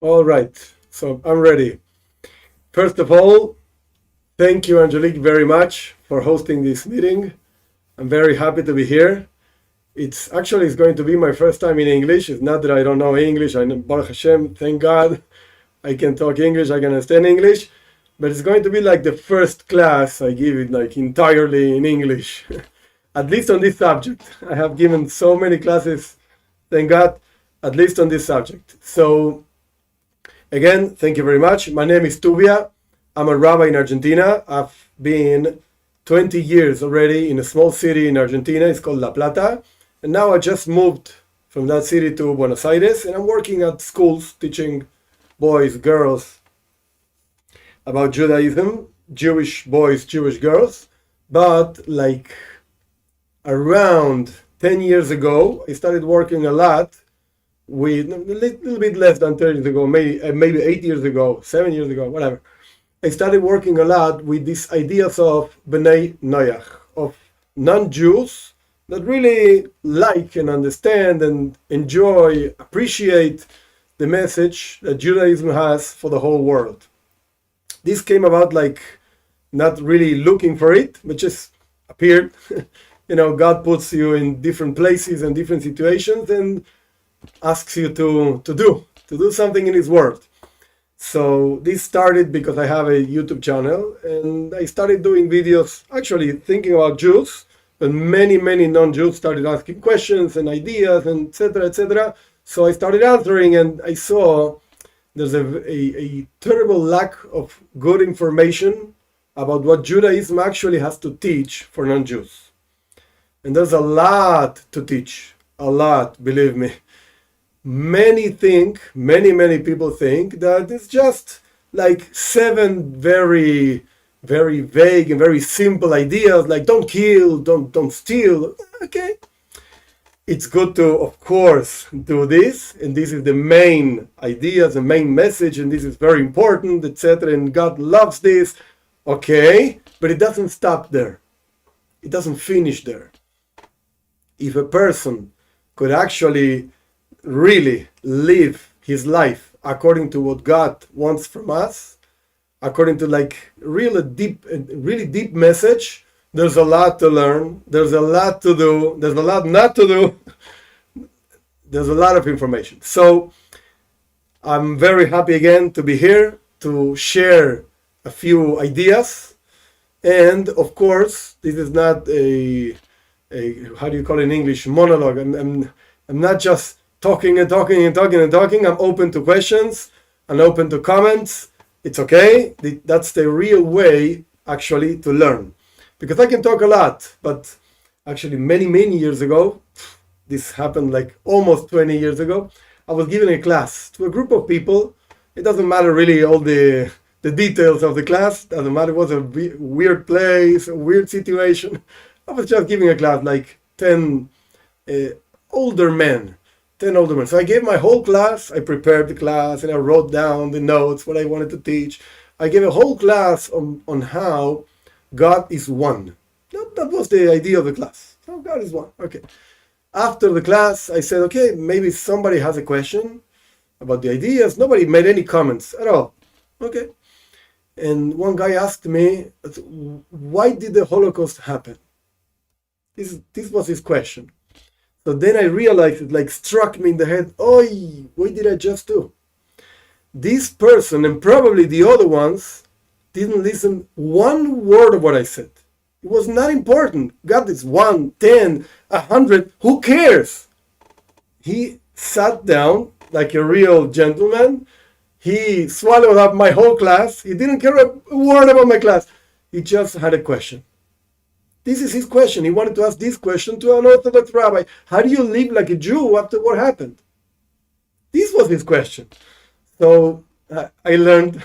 All right, so I'm ready. First of all, thank you, Angelique, very much for hosting this meeting. I'm very happy to be here. It's going to be my first time in English. It's not that I don't know English. I know, Baruch Hashem, thank God, I can talk English. I can understand English. But it's going to be like the first class I give it like entirely in English, at least on this subject. I have given so many classes, thank God, at least on this subject. So again, thank you very much. My name is Tuvia. I'm a rabbi in Argentina. I've been 20 years already in a small city in Argentina. It's called La Plata. And now I just moved from that city to Buenos Aires, and I'm working at schools teaching boys, girls about Judaism, Jewish boys, Jewish girls. But like around 10 years ago, I started working a lot with a little bit less than 30 years ago, maybe 8 years ago, 7 years ago, whatever. I started working a lot with these ideas of Bnei Noach, of non-Jews that really like and understand and enjoy, appreciate the message that Judaism has for the whole world. This came about like not really looking for it, but just appeared. God puts you in different places and different situations and asks you to do something in his world. So this started because I have a YouTube channel, and I started doing videos actually thinking about Jews, but many non-Jews started asking questions and ideas and etc. etc. So I started answering, and I saw there's a terrible lack of good information about what Judaism actually has to teach for non-Jews. And there's a lot to teach, a lot, believe me. Many people think that it's just like 7 very, very vague and very simple ideas, like don't kill, don't steal. Okay. It's good to, of course, do this, and this is the main idea, the main message, and this is very important, etc. And God loves this. Okay, but it doesn't stop there. It doesn't finish there. If a person could actually really live his life according to what God wants from us, according to like really deep message, there's a lot to learn, there's a lot to do, there's a lot not to do, there's a lot of information. So I'm very happy again to be here to share a few ideas. And of course, this is not a how do you call it in English, monologue. I'm not just talking. I'm open to questions and open to comments. It's okay. That's the real way actually to learn. Because I can talk a lot, but actually many years ago, this happened like almost 20 years ago, I was giving a class to a group of people. It doesn't matter really all the details of the class. Doesn't matter. It was a weird place, a weird situation. I was just giving a class, like 10 older men. So I gave my whole class. I prepared the class and I wrote down the notes, what I wanted to teach. I gave a whole class on how God is one. That was the idea of the class. So God is one. Okay. After the class, I said, okay, maybe somebody has a question about the ideas. Nobody made any comments at all. Okay. And one guy asked me, why did the Holocaust happen? This was his question. So then I realized it like struck me in the head. Oi, what did I just do? This person and probably the other ones didn't listen one word of what I said. It was not important. God is 1, 10, 100. Who cares? He sat down like a real gentleman. He swallowed up my whole class. He didn't care a word about my class. He just had a question. This is his question. He wanted to ask this question to an Orthodox rabbi. How do you live like a Jew after what happened? This was his question. So I learned,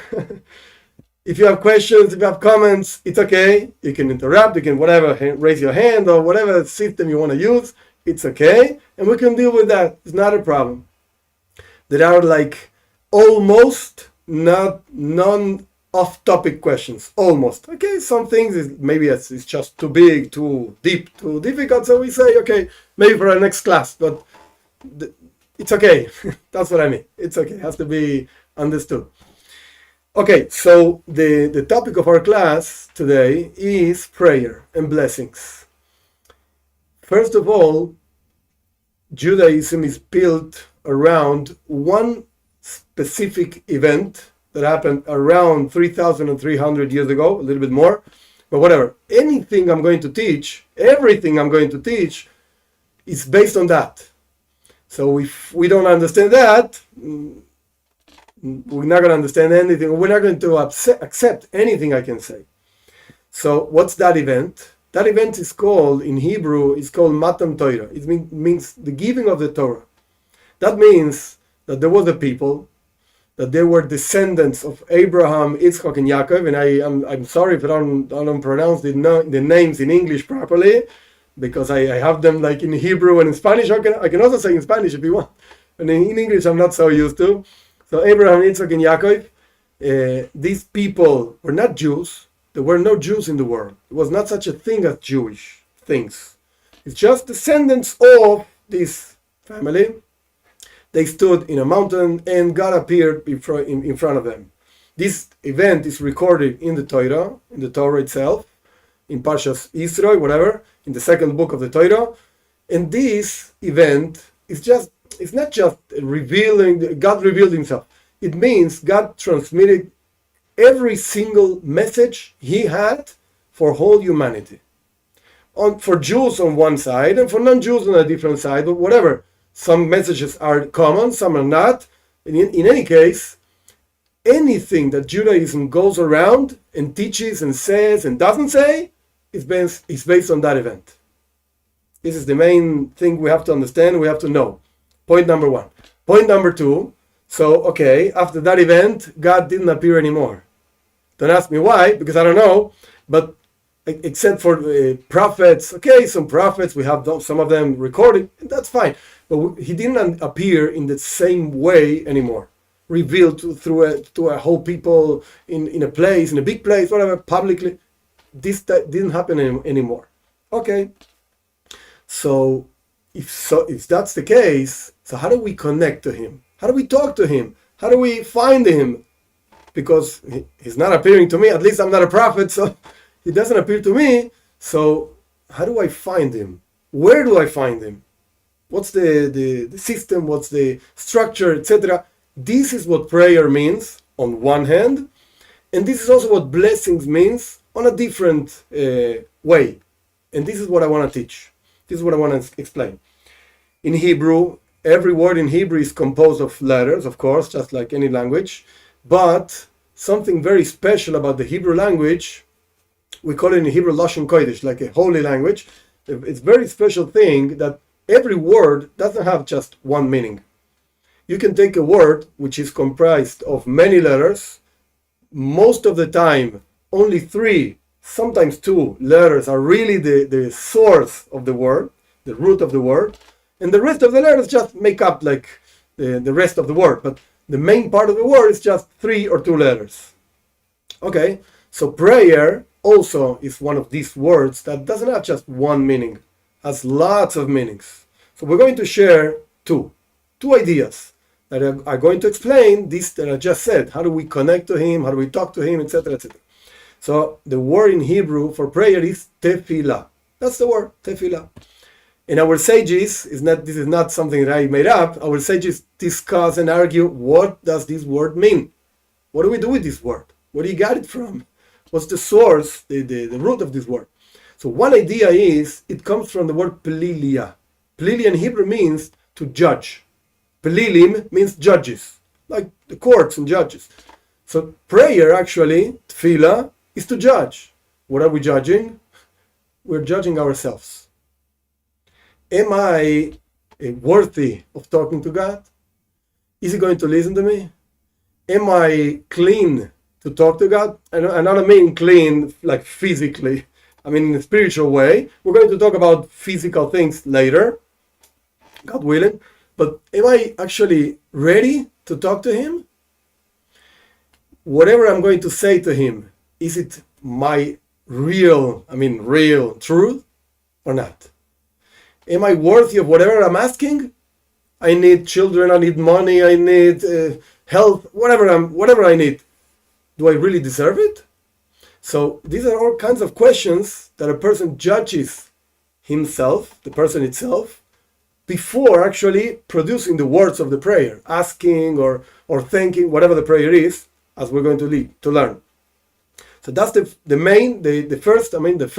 if you have questions, if you have comments, it's okay. You can interrupt, you can whatever, raise your hand or whatever system you want to use. It's okay. And we can deal with that. It's not a problem. There are like almost non off-topic questions, almost. Okay, some things maybe it's just too big, too deep, too difficult. So we say, okay, maybe for our next class, but it's okay. That's what I mean. It's okay. It has to be Understood. Okay, so the topic of our class today is prayer and blessings. First of all, Judaism is built around one specific event that happened around 3,300 years ago, a little bit more, but whatever. Everything I'm going to teach is based on that. So if we don't understand that, we're not going to understand anything. We're not going to accept anything I can say. So what's that event? That event is called, in Hebrew, is called Matan Torah. It means the giving of the Torah. That means that there was a people, that they were descendants of Abraham, Yitzchak, and Yaakov. And I'm sorry if I don't pronounce the names in English properly, because I have them like in Hebrew and in Spanish. I can also say in Spanish if you want. And in English, I'm not so used to. So Abraham, Yitzchak, and Yaakov, these people were not Jews. There were no Jews in the world. There was not such a thing as Jewish things. It's just descendants of this family. They stood in a mountain and God appeared in front of them. This event is recorded in the Torah itself, in Parshas Yisro, whatever, in the second book of the Torah. And this event it's not just revealing, God revealed himself. It means God transmitted every single message he had for whole humanity. For Jews on one side and for non-Jews on a different side, but whatever. Some messages are common, some are not. In any case, anything that Judaism goes around and teaches and says and doesn't say is based on that event. This is the main thing we have to understand, we have to know. Point number one. Point number two, so okay, after that event, God didn't appear anymore. Don't ask me why, because I don't know, but except for prophets, okay, some prophets, we have some of them recorded, that's fine. But he didn't appear in the same way anymore. Revealed to a whole people in a place, in a big place, whatever, publicly. This didn't happen anymore. Okay. So if that's the case, so how do we connect to him? How do we talk to him? How do we find him? Because he's not appearing to me. At least I'm not a prophet, so he doesn't appear to me. So how do I find him? Where do I find him? What's the system? What's the structure, etc.? This is what prayer means on one hand, and this is also what blessings means on a different way. And this is what I want to teach. This is what I want to explain. In Hebrew, every word in Hebrew is composed of letters, of course, just like any language. But something very special about the Hebrew language, we call it in Hebrew Lashon Kodesh, like a holy language. It's a very special thing that every word doesn't have just one meaning. You can take a word which is comprised of many letters. Most of the time, only 3, sometimes 2 letters are really the source of the word, the root of the word. And the rest of the letters just make up like the rest of the word. But the main part of the word is just 3 or 2 letters. Okay, so prayer also is one of these words that doesn't have just one meaning, has lots of meanings. So we're going to share two ideas that are going to explain this that I just said. How do we connect to him? How do we talk to him, etc., etc. So the word in Hebrew for prayer is tefillah. That's the word, tefillah. And our sages, this is not something that I made up, our sages discuss and argue, what does this word mean? What do we do with this word? Where do you get it from? What's the source, the root of this word? So one idea is, it comes from the word pelilia. Pelilia in Hebrew means to judge. Pelilim means judges, like the courts and judges. So prayer, actually, tefillah, is to judge. What are we judging? We're judging ourselves. Am I worthy of talking to God? Is he going to listen to me? Am I clean to talk to God? I don't mean clean like physically. I mean in a spiritual way. We're going to talk about physical things later, God willing. But am I actually ready to talk to him? Whatever I'm going to say to him, is it my real truth or not? Am I worthy of whatever I'm asking? I need children, I need money, I need health, whatever I need. Do I really deserve it? So these are all kinds of questions that a person judges himself, the person itself, before actually producing the words of the prayer, asking or thanking, whatever the prayer is, as we're going to learn. So that's the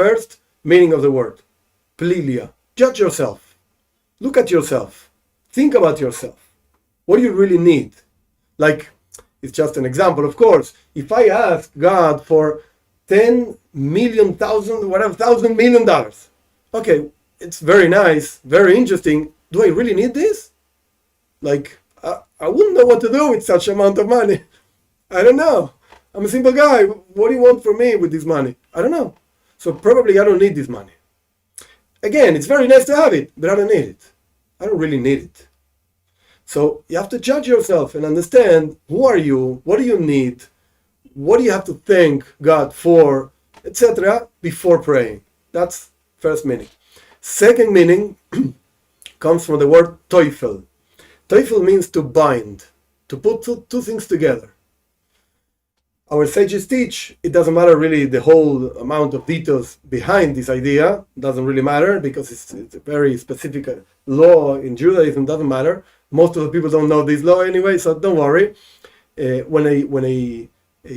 first meaning of the word. Pelilia. Judge yourself. Look at yourself. Think about yourself. What do you really need? Like, it's just an example, of course. If I ask God for $1,000 million, okay, it's very nice, very interesting. Do I really need this? Like, I wouldn't know what to do with such amount of money. I don't know. I'm a simple guy. What do you want from me with this money? I don't know. So probably I don't need this money. Again, it's very nice to have it, but I don't need it. I don't really need it. So you have to judge yourself and understand, who are you? What do you need? What do you have to thank God for, etc. before praying? That's first meaning. Second meaning comes from the word teufel. Teufel means to bind, to put two things together. Our sages teach, it doesn't matter really the whole amount of details behind this idea. It doesn't really matter because it's a very specific law in Judaism. Doesn't matter. Most of the people don't know this law anyway, so don't worry. When a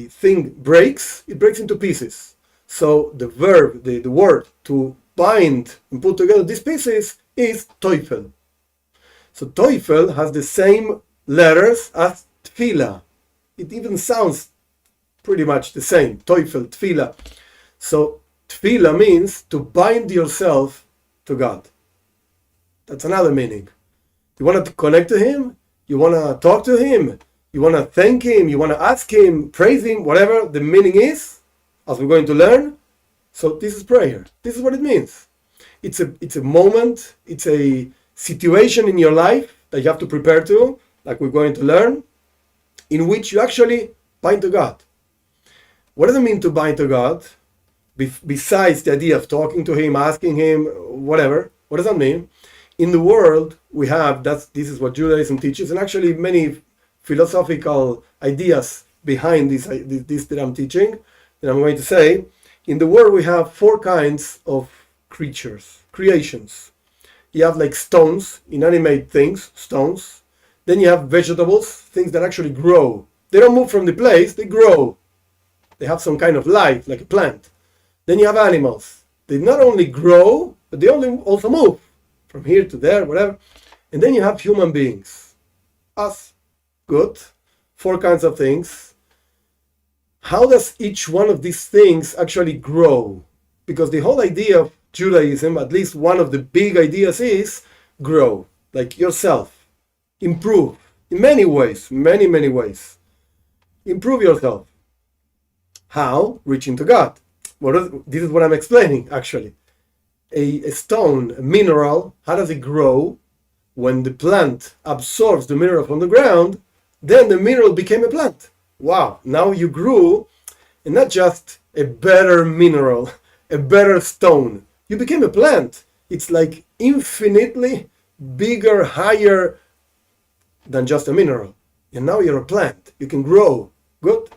thing breaks, it breaks into pieces. So the verb, the word to bind and put together these pieces is teufel. So teufel has the same letters as tefillah. It even sounds pretty much the same. Teufel, tefillah. So tefillah means to bind yourself to God. That's another meaning. You want to connect to Him? You want to talk to Him? You want to thank Him? You want to ask Him, praise Him, whatever the meaning is, as we're going to learn. So this is prayer. This is what it means. It's a moment, it's a situation in your life that you have to prepare to, like we're going to learn, in which you actually bind to God. What does it mean to bind to God? Besides the idea of talking to Him, asking Him, whatever, what does that mean? In the world, we have, this is what Judaism teaches, and actually many philosophical ideas behind this that I'm teaching, that I'm going to say. In the world, we have 4 kinds of creations. You have like stones, inanimate things, stones. Then you have vegetables, things that actually grow. They don't move from the place, they grow. They have some kind of life, like a plant. Then you have animals. They not only grow, but they also move from here to there, whatever. And then you have human beings. Us. Good. 4 kinds of things. How does each one of these things actually grow? Because the whole idea of Judaism, at least one of the big ideas, is grow. Like yourself. Improve. In many ways. Many, many ways. Improve yourself. How? Reaching to God. This is what I'm explaining, actually. A stone, a mineral, how does it grow? When the plant absorbs the mineral from the ground, then the mineral became a plant. Wow, now you grew, and not just a better mineral, a better stone. You became a plant. It's like infinitely bigger, higher than just a mineral. And now you're a plant. You can grow. Good.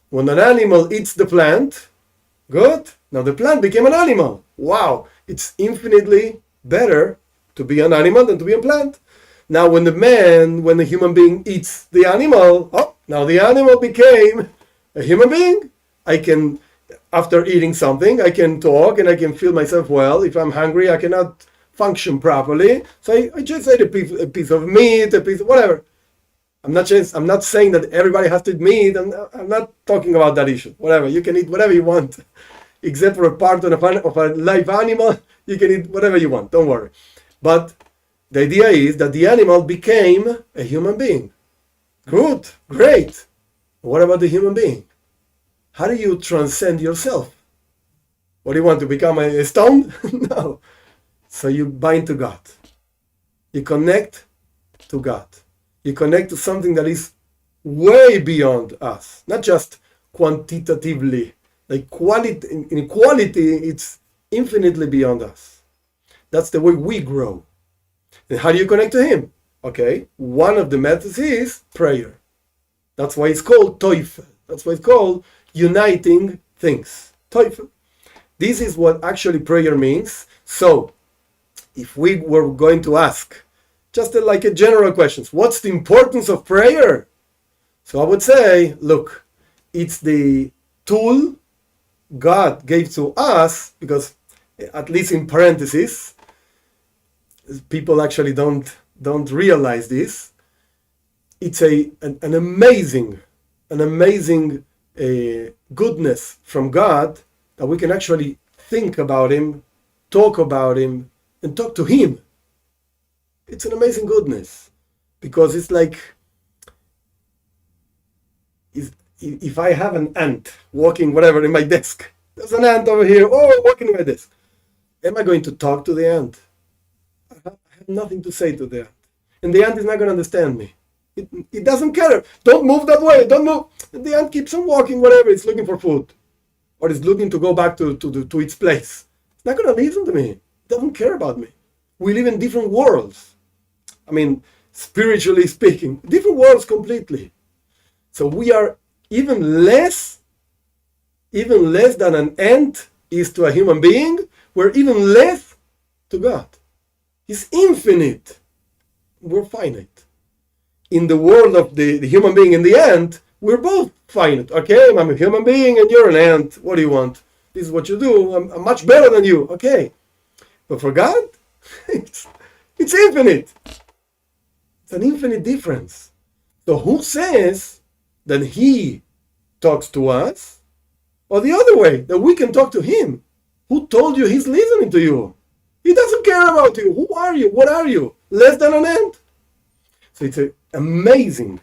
When an animal eats the plant, good. Now the plant became an animal. Wow, it's infinitely better to be an animal than to be a plant. Now when the human being eats the animal, now the animal became a human being. I can, after eating something, I can talk and I can feel myself well. If I'm hungry, I cannot function properly. So I just ate a piece of meat, a piece of whatever. I'm not saying that everybody has to eat meat. I'm not talking about that issue. Whatever, you can eat whatever you want. Except for a part of a live animal, you can eat whatever you want. Don't worry. But the idea is that the animal became a human being. Good, great. What about the human being? How do you transcend yourself? What do you want, to become a stone? No. So you bind to God. You connect to God. You connect to something that is way beyond us. Not just quantitatively. Like in quality, it's infinitely beyond us. That's the way we grow. And how do you connect to Him? Okay, one of the methods is prayer. That's why it's called Teufel. That's why it's called uniting things. Teufel. This is what actually prayer means. So, if we were going to ask, just like a general question, what's the importance of prayer? So I would say, look, it's the tool God gave to us, because at least in parentheses, people actually don't realize this. It's an amazing goodness from God that we can actually think about Him, talk about Him, and talk to Him. It's an amazing goodness, because it's like, if I have an ant walking whatever in my desk, there's an ant over here, walking in my desk. Am I going to talk to the ant? I have nothing to say to the ant. And the ant is not going to understand me. It doesn't care. Don't move that way. Don't move. And the ant keeps on walking, whatever. It's looking for food. Or it's looking to go back to its place. It's not going to listen to me. It doesn't care about me. We live in different worlds. I mean, spiritually speaking, different worlds completely. So we are even less than an ant is to a human being. We're even less to God. He's infinite. We're finite. In the world of the human being and the ant, we're both finite. Okay, I'm a human being and you're an ant. What do you want? This is what you do. I'm much better than you. Okay. But for God, it's infinite. It's an infinite difference. So who says that He talks to us? Or the other way, that we can talk to Him? Who told you He's listening to you? He doesn't care about you. Who are you? What are you? Less than an ant? So it's an amazing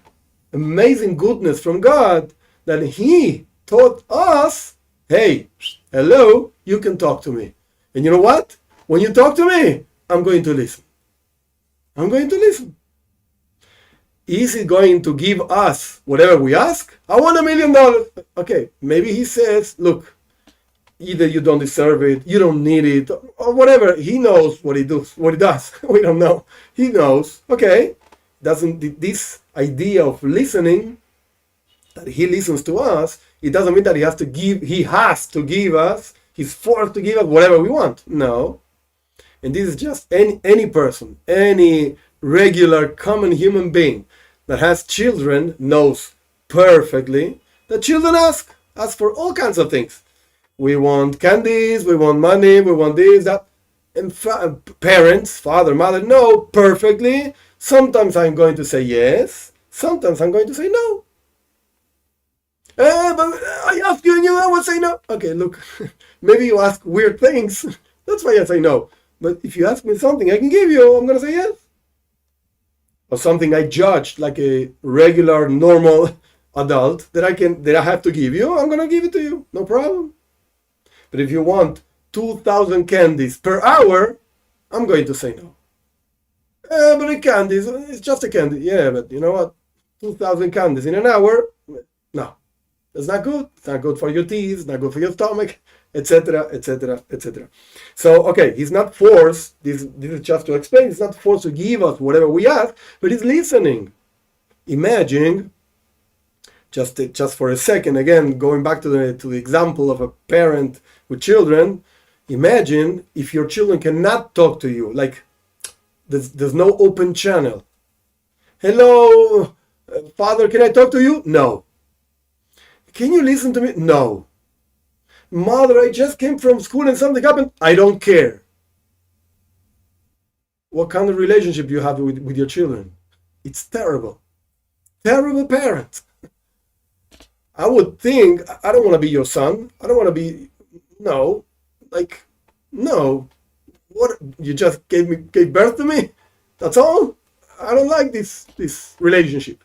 goodness from God that He taught us, hey, hello, you can talk to me. And you know what? When you talk to me, I'm going to listen. I'm going to listen. Is He going to give us whatever we ask? I want $1 million. Okay, maybe He says, look, either you don't deserve it, you don't need it, or whatever. He knows what He does. We don't know. He knows. Okay. Doesn't this idea of listening, that He listens to us, it doesn't mean that He has to give us, He's forced to give us whatever we want. No. And this is just any person, any regular common human being that has children knows perfectly that children ask for all kinds of things. We want candies, we want money, we want this, that. And parents, father, mother, know perfectly. Sometimes I'm going to say yes, sometimes I'm going to say no. But I ask you and I will say no. Okay, look, maybe you ask weird things. That's why I say no. But if you ask me something I can give you, I'm going to say yes. Or something I judge like a regular, normal adult that I have to give you, I'm going to give it to you. No problem. But if you want 2,000 candies per hour, I'm going to say no. But a candy, it's just a candy. Yeah, but you know what? 2,000 candies in an hour? No. That's not good. It's not good for your teeth. It's not good for your stomach, etc., etc., etc. So, okay, He's not forced. This is just to explain. He's not forced to give us whatever we ask, but He's listening. Imagine, just for a second, again, going back to the example of a parent with children. Imagine if your children cannot talk to you, like there's no open channel. Hello, Father, can I talk to you? No. Can you listen to me? No. Mother, I just came from school and something happened. I don't care. What kind of relationship you have with your children? It's terrible. Terrible parent. I would think, I don't want to be your son. I don't want to be, no. Like, no. What, you just gave birth to me? That's all? I don't like this relationship.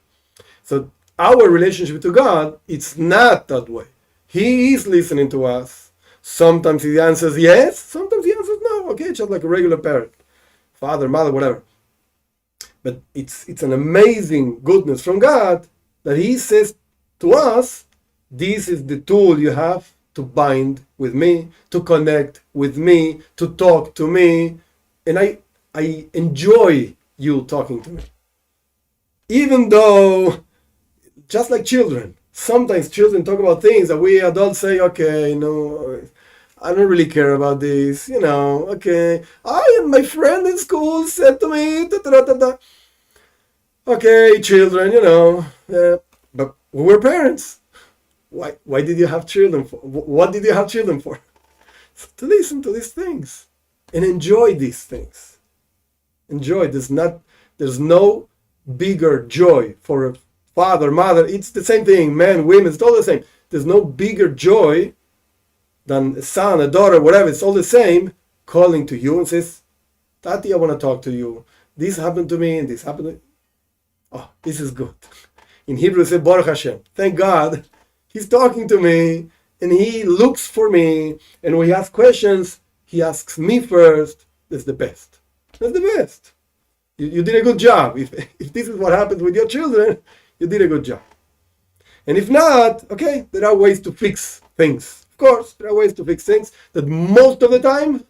So our relationship to God, it's not that way. He is listening to us. Sometimes He answers yes, sometimes He answers no. Okay, just like a regular parent. Father, mother, whatever. But it's an amazing goodness from God that He says to us, this is the tool you have to bind with me, to connect with me, to talk to me. And I enjoy you talking to me. Even though just like children. Sometimes children talk about things that we adults say, okay, no, I don't really care about this, okay. My friend in school said to me, da, da, da, da. Okay, children, but we were parents. Why did you have children for? What did you have children for? To listen to these things and enjoy these things. Enjoy. There's no bigger joy for a father, mother. It's the same thing. Men, women, it's all the same. There's no bigger joy than a son, a daughter, whatever. It's all the same. Calling to you and says, "Tati, I want to talk to you. This happened to me and this happened to me. Oh, this is good." In Hebrew, it says, Baruch Hashem. Thank God. He's talking to me and he looks for me. And when he asks questions, he asks me first. That's the best. That's the best. You did a good job. If this is what happens with your children, you did a good job. And if not, okay, there are ways to fix things. Of course, there are ways to fix things that most of the times,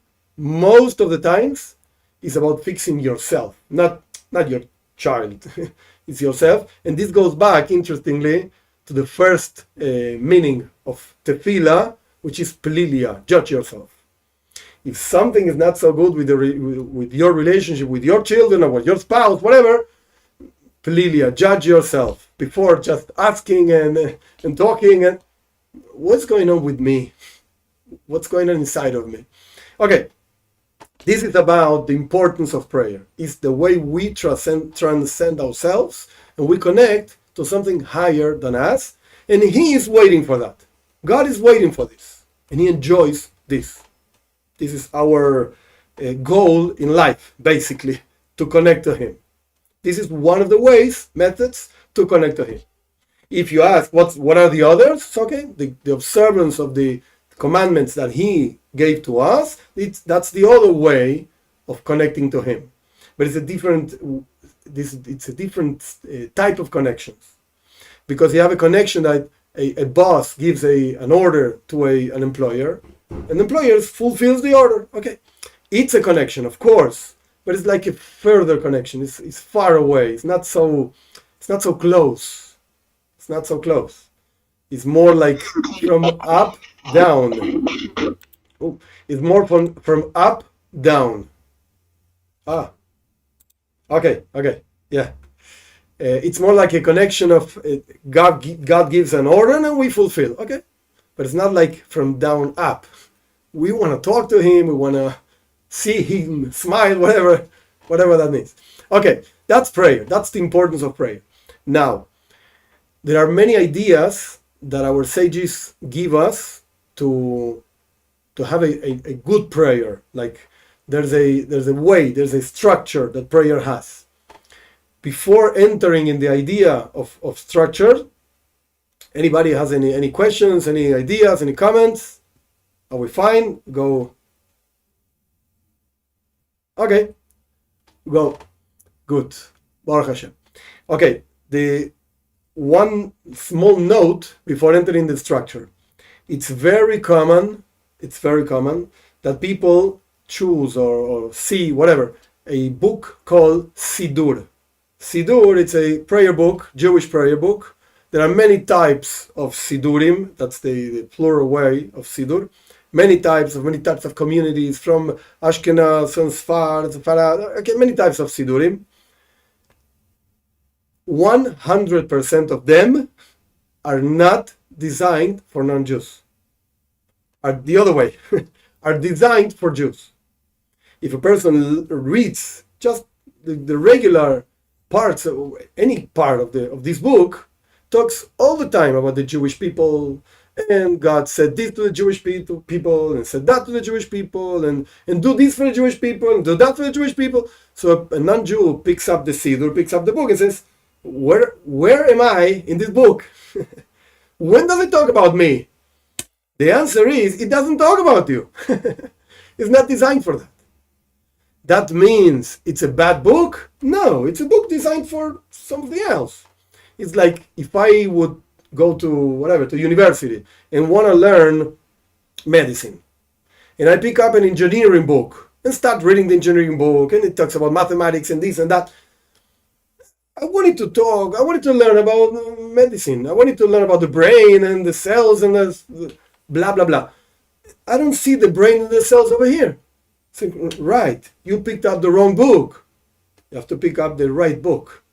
is about fixing yourself, not your child. It's yourself. And this goes back, interestingly, to the first meaning of tefillah, which is pelilia, judge yourself. If something is not so good with your relationship with your children or with your spouse, whatever, pelilia, judge yourself before just asking and talking. And what's going on with me? What's going on inside of me? Okay, this is about the importance of prayer. It's the way we transcend ourselves and we connect to something higher than us. And He is waiting for that. God is waiting for this. And He enjoys this. This is our goal in life, basically, to connect to Him. This is one of the methods to connect to Him. If you ask, what are the others? Okay, the observance of the commandments that He gave to us, that's the other way of connecting to Him. But it's a different type of connections. Because you have a connection that a boss gives an order to an employer, and the employer fulfills the order. Okay, it's a connection, of course, but it's like a further connection. It's far away. It's not so close. It's not so close. It's more like from up down. Oh, it's more from up down. Okay, yeah. It's more like a connection of God gives an order and we fulfill. Okay, but it's not like from down up. We want to talk to Him. We want to see Him smile. Whatever that means. Okay, that's prayer. That's the importance of prayer. Now, there are many ideas that our sages give us to have a good prayer. Like there's a way, there's a structure that prayer has. Before entering in the idea of structure, anybody has any questions, any ideas, any comments? Are we fine? Go. Okay. Go. Good. Baruch Hashem. Okay. The one small note before entering the structure. It's very common that people choose or see whatever a book called Sidur. Sidur, it's a prayer book, Jewish prayer book. There are many types of Sidurim. That's the plural way of Sidur. Many types of communities from Ashkenaz and Sfarad, okay, many types of Sidurim. 100% of them are not designed for non-Jews. Are the other way, are designed for Jews. If a person reads just the regular parts of any part of this book, talks all the time about the Jewish people, and God said this to the Jewish people and said that to the Jewish people, and do this for the Jewish people and do that for the Jewish people. So a non-Jew picks up the Siddur, picks up the book and says, where am I in this book? When does it talk about me? The answer is, it doesn't talk about you. It's not designed for that. That means it's a bad book? No, it's a book designed for something else. It's like if I would go to university and want to learn medicine, and I pick up an engineering book and start reading the engineering book, and it talks about mathematics and this and that. I wanted to learn about medicine. I wanted to learn about the brain and the cells and the blah, blah, blah. I don't see the brain and the cells over here. So, right, you picked up the wrong book. You have to pick up the right book.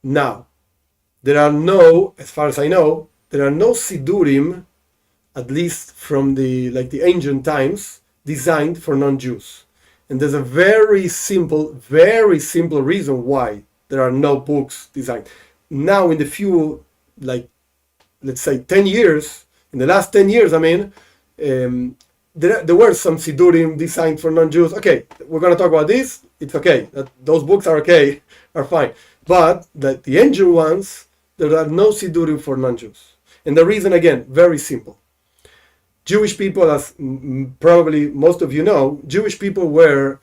Now, there are no, as far as I know, there are no Sidurim, at least from the ancient times, designed for non-Jews. And there's a very simple reason why there are no books designed. Now, in the few, let's say 10 years, in the last 10 years, there were some Sidurim designed for non-Jews. Okay, we're going to talk about this. It's okay. Those books are okay, are fine. But the ancient ones, there are no Sidurim for non-Jews. And the reason, again, very simple. Jewish people, as probably most of you know, Jewish people were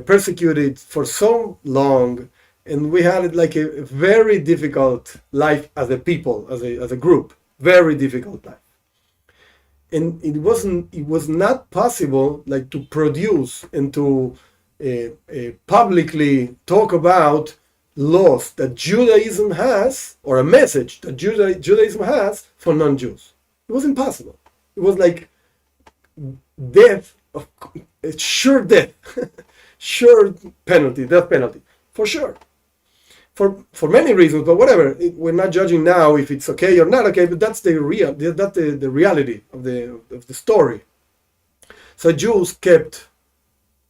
persecuted for so long, and we had a very difficult life as a people, as a group, very difficult life. And it was not possible to produce and to publicly talk about laws that Judaism has, or a message that Judaism has for non-Jews. It was impossible. It was like death, sure death, sure penalty, death penalty, for sure. For many reasons, but whatever. We're not judging now if it's okay or not okay, but that's the reality of the story. So Jews kept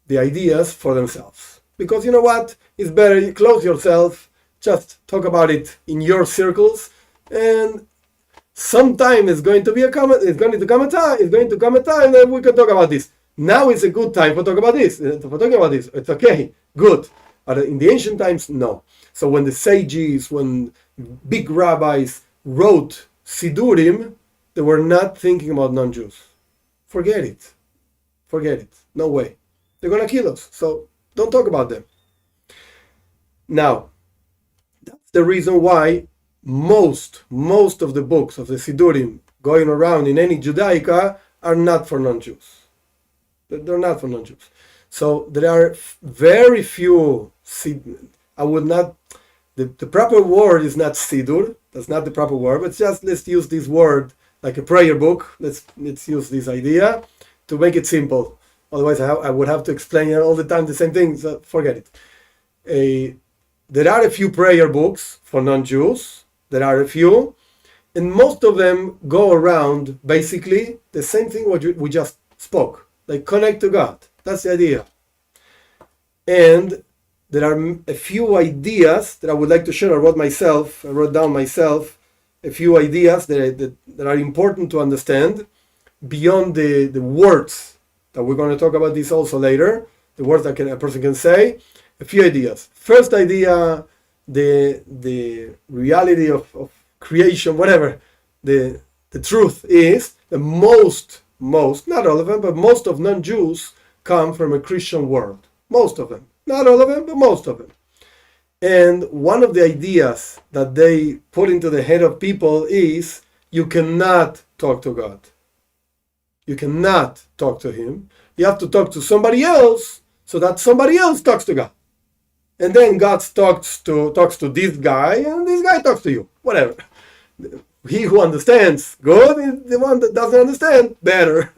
the ideas for themselves. Because you know what? It's better you close yourself, just talk about it in your circles, and sometime it's going to come a time that we can talk about this. Now is a good time for talking about this. It's okay, good. But in the ancient times, no. So when the sages, when big rabbis wrote Sidurim, they were not thinking about non-Jews. Forget it. No way. They're going to kill us. So don't talk about them. Now, that's the reason why most of the books of the Sidurim going around in any Judaica are not for non-Jews. They're not for non-Jews. So there are very few. I would not. The proper word is not Sidur. That's not the proper word. But just let's use this word like a prayer book. Let's use this idea to make it simple. Otherwise, I would have to explain all the time the same thing. So forget it. There are a few prayer books for non-Jews. There are a few, and most of them go around basically the same thing what we just spoke. Like connect to God. That's the idea. And there are a few ideas that I would like to share. I wrote down myself a few ideas that are important to understand beyond the words that we're going to talk about this also later. The words that a person can say. A few ideas. First idea, the reality of creation, whatever. The truth is that most, not all of them, but most of non-Jews come from a Christian world. Most of them. Not all of them, but most of them. And one of the ideas that they put into the head of people is you cannot talk to God. You cannot talk to Him. You have to talk to somebody else so that somebody else talks to God. And then God talks to this guy, and this guy talks to you. Whatever. He who understands, good. The one that doesn't understand, better.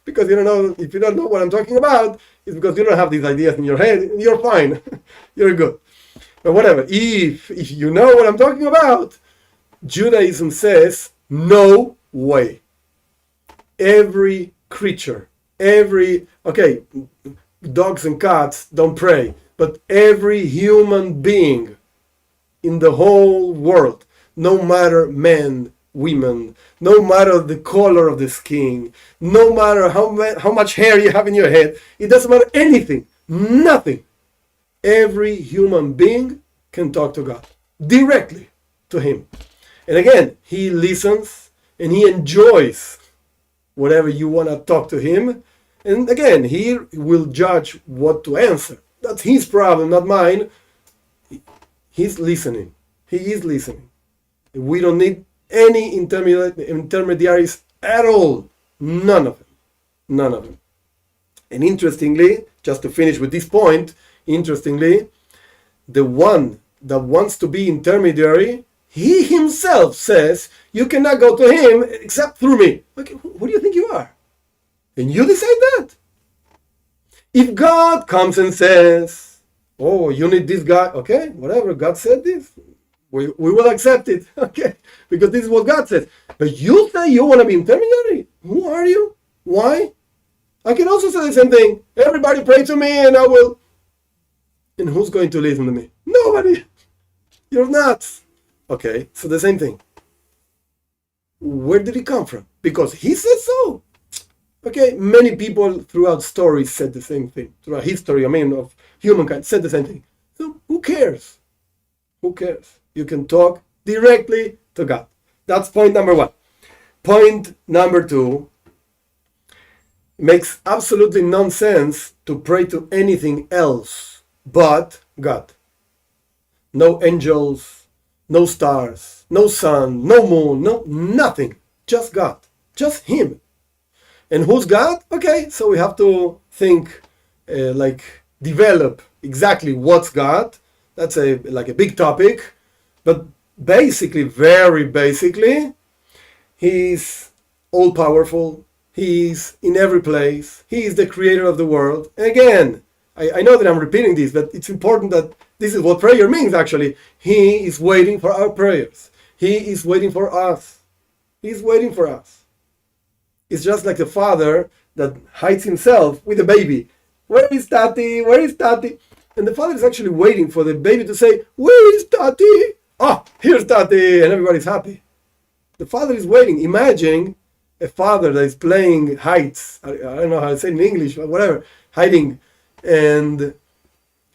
Because if you don't know what I'm talking about, it's because you don't have these ideas in your head. You're fine. You're good. But whatever. If you know what I'm talking about, Judaism says, no way. Every creature, dogs and cats don't pray, but every human being in the whole world, no matter men, women, no matter the color of the skin, no matter how much hair you have in your head, it doesn't matter anything, nothing. Every human being can talk to God directly to Him. And again, He listens and He enjoys whatever you want to talk to Him. And again, He will judge what to answer. That's His problem, not mine. He's listening. He is listening. We don't need any intermediaries at all. None of them. And interestingly, just to finish with this point, the one that wants to be intermediary, he himself says, you cannot go to him except through me. Okay, who do you think you are? And you decide that. If God comes and says, oh, you need this guy, okay, whatever, God said this, we will accept it, okay, because this is what God says. But you say you want to be intermediary? Who are you? Why? I can also say the same thing. Everybody pray to me and I will. And who's going to listen to me? Nobody. You're nuts. Okay, so the same thing. Where did it come from? Because he said so. Okay, many people throughout stories said the same thing. Throughout history, of humankind, said the same thing. So who cares? Who cares? You can talk directly to God. That's point number one. Point number two, it makes absolutely nonsense to pray to anything else but God. No angels, no stars, no sun, no moon, no nothing. Just God. Just Him. And who's God? Okay, so we have to think, develop exactly what's God. That's a big topic. But basically, very basically, He's all-powerful. He's in every place. He is the creator of the world. And again, I know that I'm repeating this, but it's important that this is what prayer means, actually. He is waiting for our prayers. He is waiting for us. He's waiting for us. It's just like the father that hides himself with the baby. Where is Tati? Where is Tati? And the father is actually waiting for the baby to say, where is Tati? Oh, here's Tati. And everybody's happy. The father is waiting. Imagine a father that is playing hides. I don't know how to say it in English, but whatever. Hiding. And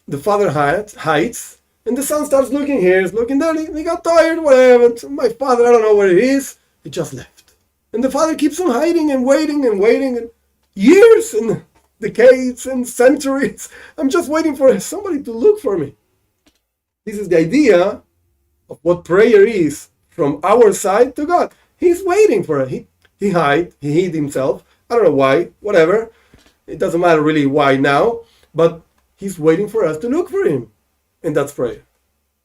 the father hides. And the son starts looking here, he's looking there. He got tired, whatever. My father, I don't know where he is. He just left. And the father keeps on hiding and waiting and waiting. And years and decades and centuries. I'm just waiting for somebody to look for me. This is the idea of what prayer is from our side to God. He's waiting for it. He hid himself. I don't know why, whatever. It doesn't matter really why now, but he's waiting for us to look for him. And that's prayer.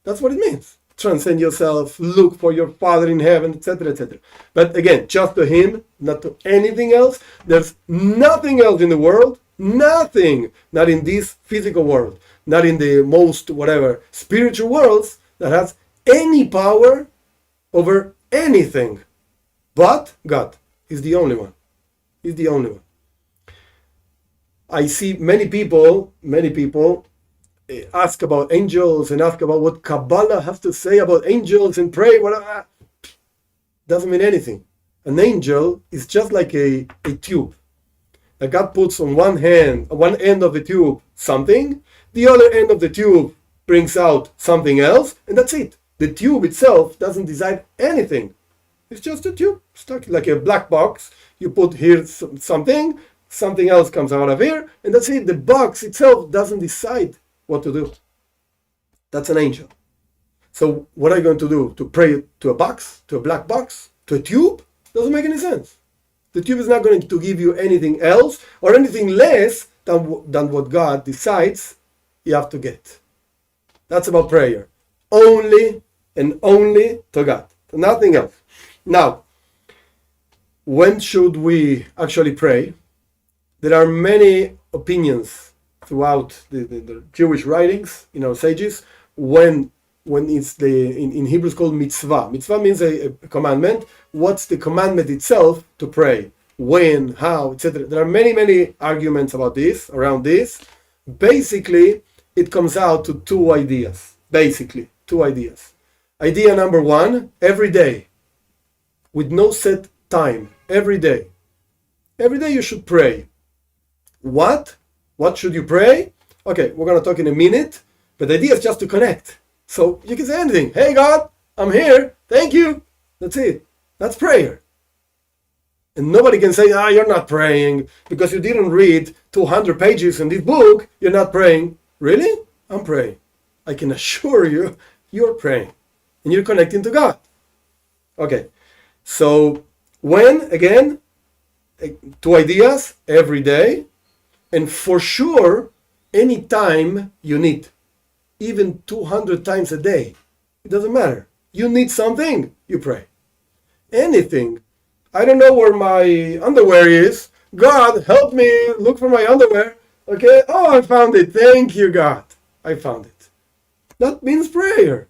That's what it means. Transcend yourself, look for your Father in heaven, etc., etc. But again, just to him, not to anything else. There's nothing else in the world, nothing, not in this physical world, not in the most, spiritual worlds that has any power over anything. But God is the only one. He's the only one. I see many people ask about angels and ask about what Kabbalah has to say about angels and pray. Whatever. Doesn't mean anything. An angel is just like a tube. That God puts on one end of the tube something, the other end of the tube brings out something else, and that's it. The tube itself doesn't decide anything. It's just a tube, stuck like a black box. You put here something else comes out of here, and that's it. The box itself doesn't decide what to do. That's an angel. So what are you going to do? To pray to a box? To a black box? To a tube? Doesn't make any sense. The tube is not going to give you anything else or anything less than what God decides you have to get. That's about prayer. Only and only to God. Nothing else. Now, when should we actually pray? There are many opinions throughout the Jewish writings, sages, when it's in Hebrew it's called mitzvah. Mitzvah means a commandment. What's the commandment itself to pray? When, how, etc. There are many arguments around this. Basically, it comes out to two ideas. Idea number one, every day, with no set time, every day. Every day you should pray. What should you pray? Okay, we're going to talk in a minute, but the idea is just to connect. So you can say anything. Hey God, I'm here. Thank you. That's it. That's prayer. And nobody can say, you're not praying because you didn't read 200 pages in this book. You're not praying. Really? I'm praying. I can assure you, you're praying. And you're connecting to God. Okay. So again, two ideas, every day. And for sure, any time you need. even 200 times a day. It doesn't matter. You need something, you pray. Anything. I don't know where my underwear is. God, help me look for my underwear. Okay, oh, I found it. Thank you, God. I found it. That means prayer.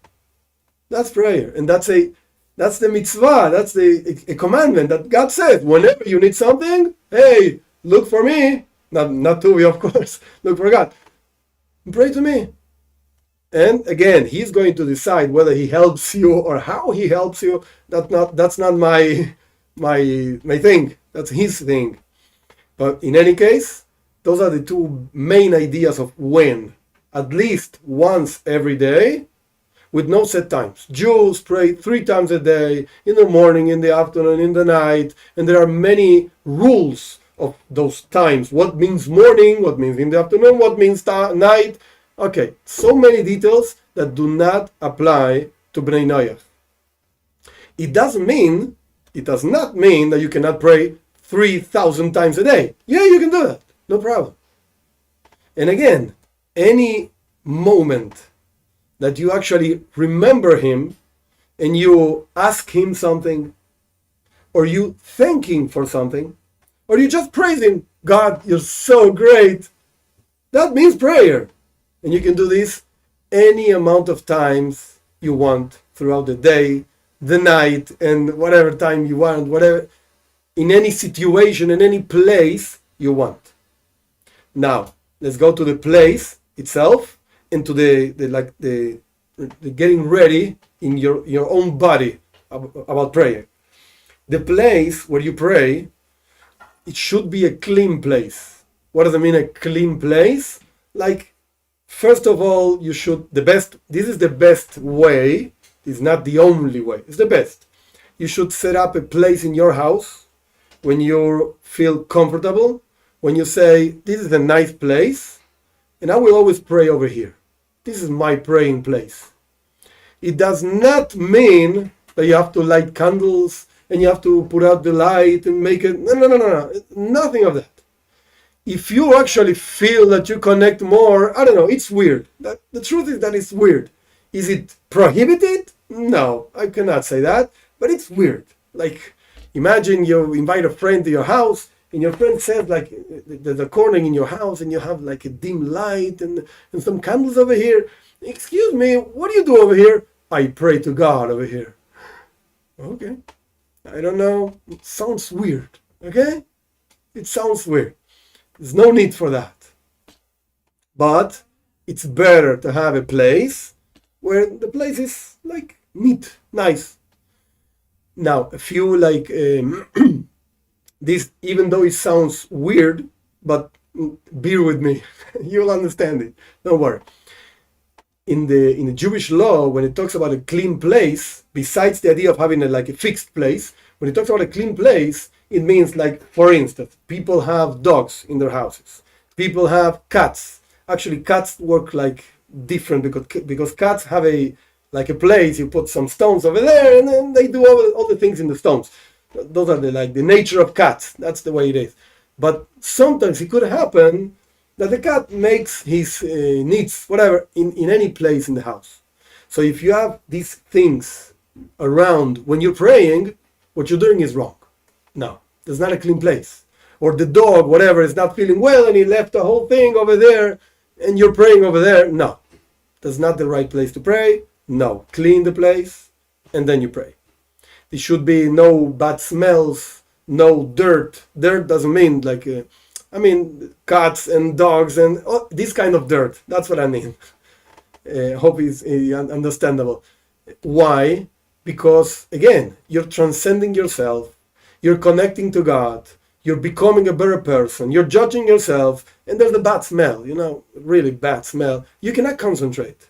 That's prayer. And that's the mitzvah. That's a commandment that God said. Whenever you need something, hey, look for me. Not to me, of course. Look for God. Pray to me. And again, he's going to decide whether he helps you or how he helps you. That's not my thing. That's his thing. But in any case, those are the two main ideas of when. At least once every day, with no set times. Jews pray 3 times a day, in the morning, in the afternoon, in the night, and there are many rules of those times. What means morning, what means in the afternoon, what means night. Okay, so many details that do not apply to Bnei Noach. It does not mean that you cannot pray 3,000 times a day. Yeah, you can do that, no problem. And again, any moment that you actually remember him and you ask him something, or you thank him for something, or you just praise him, God, you're so great, that means prayer. And you can do this any amount of times you want throughout the day, the night, and whatever time you want, whatever, in any situation, in any place you want. Now, let's go to the place itself and to the getting ready in your own body about prayer. The place where you pray, it should be a clean place. What does it mean, a clean place? Like, first of all, this is the best way. It's not the only way. It's the best. You should set up a place in your house when you feel comfortable, when you say, this is a nice place, and I will always pray over here. This is my praying place. It does not mean that you have to light candles and you have to put out the light and make it. No. Nothing of that. If you actually feel that you connect more, I don't know, it's weird. The truth is that it's weird. Is it prohibited? No, I cannot say that, but it's weird. Like, imagine you invite a friend to your house, and your friend says, like, there's a corner in your house, and you have like a dim light and some candles over here. Excuse me, what do you do over here? I pray to God over here. Okay. I don't know. It sounds weird. Okay? It sounds weird. There's no need for that. But it's better to have a place where the place is like neat, nice. Now, a few like this, even though it sounds weird, but bear with me. You'll understand it. Don't worry. In the Jewish law, when it talks about a clean place, besides the idea of having a fixed place, when it talks about a clean place, it means, like, for instance, people have dogs in their houses. People have cats. Actually, cats work like different because cats have a place. You put some stones over there, and then they do all the things in the stones. Those are the nature of cats. That's the way it is. But sometimes it could happen that the cat makes his needs, whatever, in any place in the house. So if you have these things around when you're praying, what you're doing is wrong. No, there's not a clean place. Or the dog, whatever, is not feeling well and he left the whole thing over there and you're praying over there. No, that's not the right place to pray. No, clean the place and then you pray. There should be no bad smells, no dirt. Dirt doesn't mean cats and dogs and this kind of dirt. That's what I mean. Hope is understandable. Why? Because, again, you're transcending yourself, you're connecting to God, you're becoming a better person, you're judging yourself, and there's the bad smell, really bad smell. You cannot concentrate.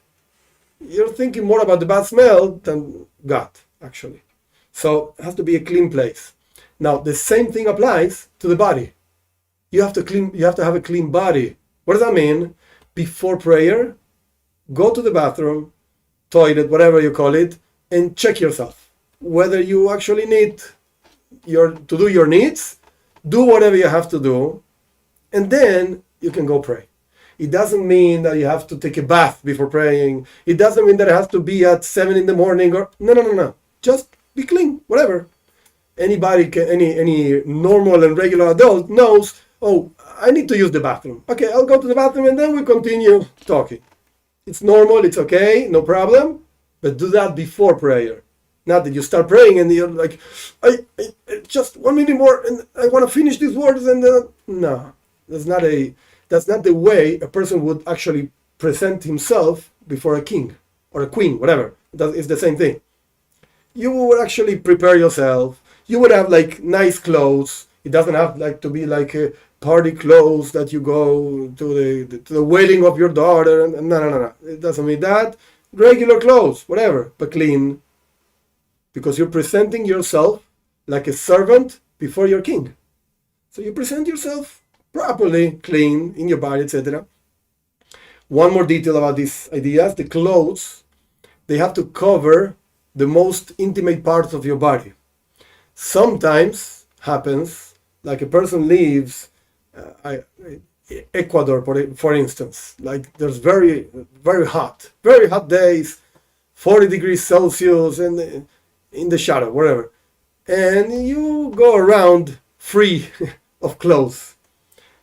You're thinking more about the bad smell than God, actually. So it has to be a clean place. Now, the same thing applies to the body. You have to have a clean body. What does that mean? Before prayer, go to the bathroom, toilet, whatever you call it, and check yourself. Whether you actually need to do your needs, do whatever you have to do, and then you can go pray. It doesn't mean that you have to take a bath before praying. It doesn't mean that it has to be at 7 in the morning or no. Just be clean, whatever. Anybody can, any normal and regular adult knows, oh, I need to use the bathroom. Okay, I'll go to the bathroom and then we continue talking. It's normal, it's okay, no problem. But do that before prayer. Not that you start praying and you're like, I just 1 minute more and I want to finish these words and no. That's not the way a person would actually present himself before a king or a queen, whatever. It's the same thing. You would actually prepare yourself. You would have like nice clothes. It doesn't have like to be like a party clothes that you go to the wedding of your daughter. And no. It doesn't mean that. Regular clothes, whatever, but clean. Because you're presenting yourself like a servant before your king. So you present yourself properly, clean in your body, etc. One more detail about these ideas: the clothes, they have to cover the most intimate parts of your body. Sometimes happens, like a person leaves Ecuador, for instance, like there's very hot days, 40 degrees Celsius, and in the shadow, whatever, and you go around free of clothes.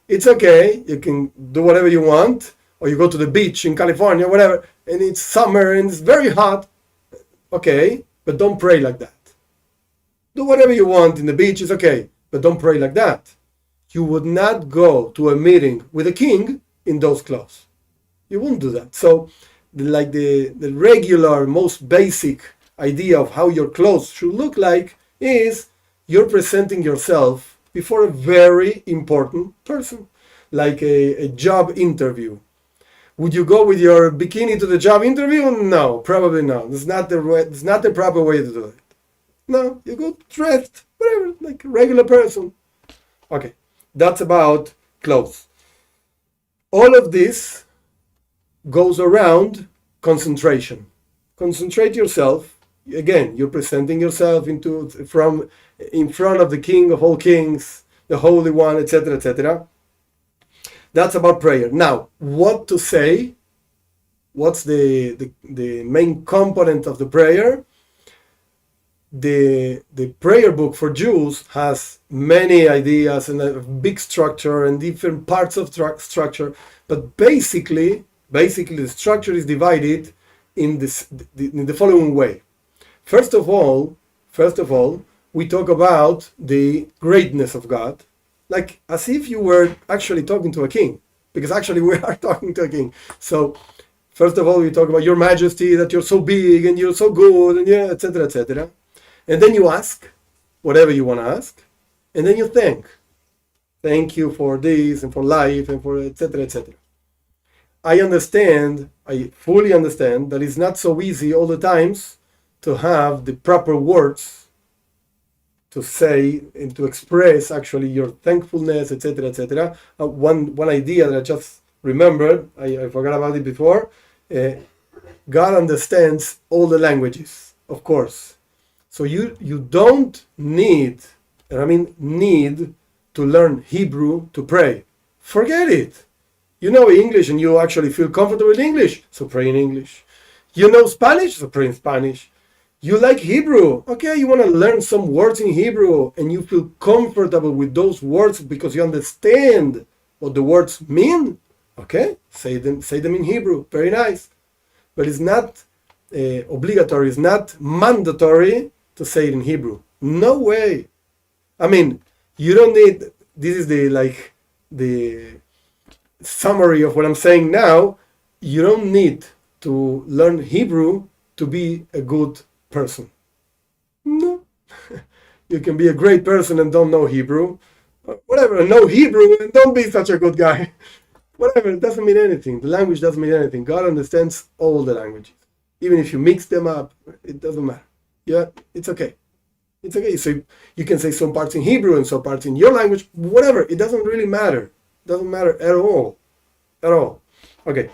It's okay, you can do whatever you want, or you go to the beach in California, whatever, and it's summer and it's very hot. Okay, but don't pray like that. Do whatever you want in the beach, is okay, but don't pray like that. You would not go to a meeting with a king in those clothes. You wouldn't do that. So, the regular, most basic idea of how your clothes should look like is you're presenting yourself before a very important person, like a job interview. Would you go with your bikini to the job interview? No, probably not. It's not the proper way to do it. No, you go dressed, whatever, like a regular person. Okay, that's about clothes. All of this goes around concentration. Concentrate yourself. Again, you're presenting yourself in front of the King of all kings, the Holy One, etc., etc. That's about prayer. Now, what to say? What's the main component of the prayer? The prayer book for Jews has many ideas and a big structure and different parts of structure, but basically the structure is divided in the following way. First of all, we talk about the greatness of God, like as if you were actually talking to a king, because actually we are talking to a king. So first of all, we talk about your majesty, that you're so big and you're so good, and yeah, etc., etc. And then you ask whatever you want to ask, and then you thank you for this and for life and for etc., etc. I fully understand that it's not so easy all the times to have the proper words to say and to express actually your thankfulness, etc., etc. One idea that I just remembered, I forgot about it before. God understands all the languages, of course. So you don't need, and I mean need, to learn Hebrew to pray. Forget it. You know English and you actually feel comfortable in English, so pray in English. You know Spanish, so pray in Spanish. You like Hebrew, okay, you want to learn some words in Hebrew and you feel comfortable with those words because you understand what the words mean, okay, say them in Hebrew, very nice. But it's not obligatory, it's not mandatory to say it in Hebrew. No way. I mean, you don't need, this is the summary of what I'm saying now. You don't need to learn Hebrew to be a good person. No. You can be a great person and don't know Hebrew. Whatever, know Hebrew and don't be such a good guy. Whatever, it doesn't mean anything. The language doesn't mean anything. God understands all the languages. Even if you mix them up, it doesn't matter. Yeah, it's okay. It's okay. So you can say some parts in Hebrew and some parts in your language, whatever. It doesn't really matter. It doesn't matter at all. At all. Okay.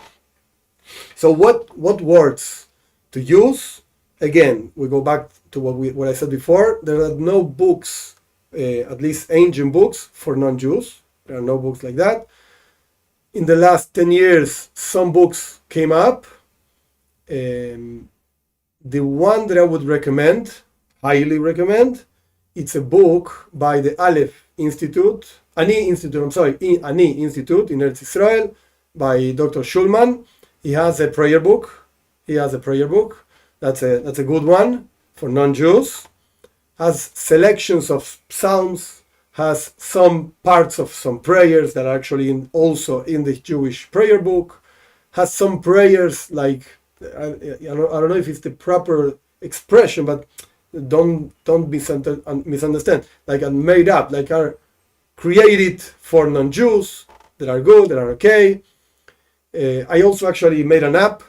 So what words to use? Again, we go back to what I said before. There are no books, at least ancient books, for non-Jews. There are no books like that. In the last 10 years, some books came up. The one that I would recommend, highly recommend, it's a book by the Aleph Institute, Ani Institute in Eretz Israel, by Dr. Schulman. He has a prayer book. That's a good one for non-Jews. Has selections of psalms, has some parts of some prayers that are actually also in the Jewish prayer book, has some prayers like, I don't know if it's the proper expression, but don't misunderstand, like are made up, like are created for non-Jews, that are good, that are okay. I also actually made an app.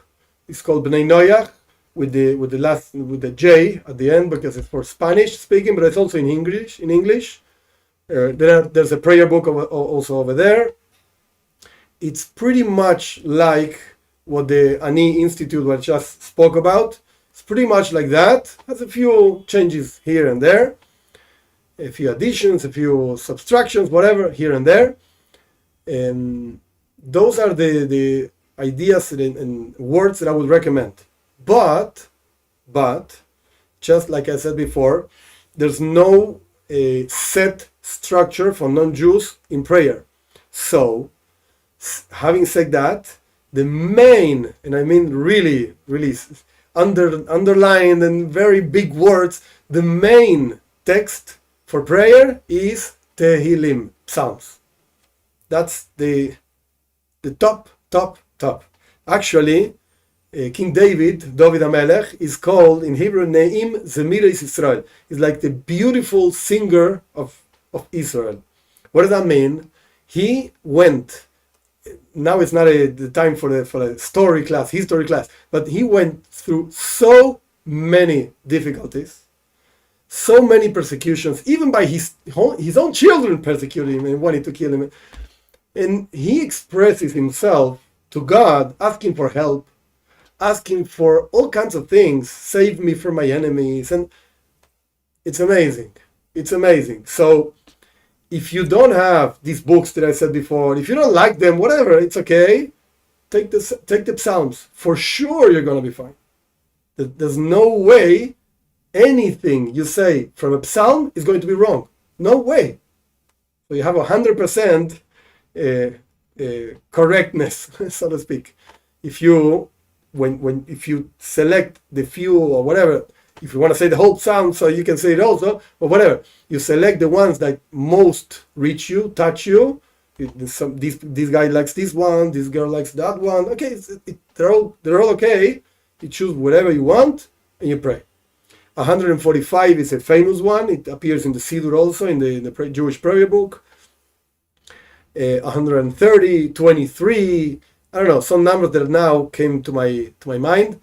It's called Bnei Noach, with the J at the end, because it's for Spanish speaking, but it's also in English. There's a prayer book also over there. It's pretty much like what the Ani Institute just spoke about. It's pretty much like that. Has a few changes here and there, a few additions, a few subtractions, whatever, here and there. And those are the ideas and words that I would recommend. But, just like I said before, there's no set structure for non-Jews in prayer. So, having said that, the main, and I mean really, really underlined and very big words, the main text for prayer is Tehillim, Psalms. That's the top. Actually, King David HaMelech, is called in Hebrew Ne'im Zemiris Israel. He's like the beautiful singer of Israel. What does that mean? He went. Now it's not the time for the history class, but he went through so many difficulties, so many persecutions, even by his own children persecuted him and wanted to kill him. And he expresses himself to God, asking for help, asking for all kinds of things, save me from my enemies. And it's amazing. So if you don't have these books that I said before, if you don't like them, whatever, it's okay. Take the Psalms. For sure you're going to be fine. There's no way anything you say from a Psalm is going to be wrong. No way. So you have 100% correctness, so to speak. If you select the few or whatever, if you want to say the whole Psalm, so you can say it also, or whatever, you select the ones that most reach you, touch you. This guy likes this one, this girl likes that one. Okay, they're all okay. You choose whatever you want and you pray. 145 is a famous one. It appears in the Siddur also, in the Jewish prayer book. 130, 23, I don't know, some numbers that now came to my mind.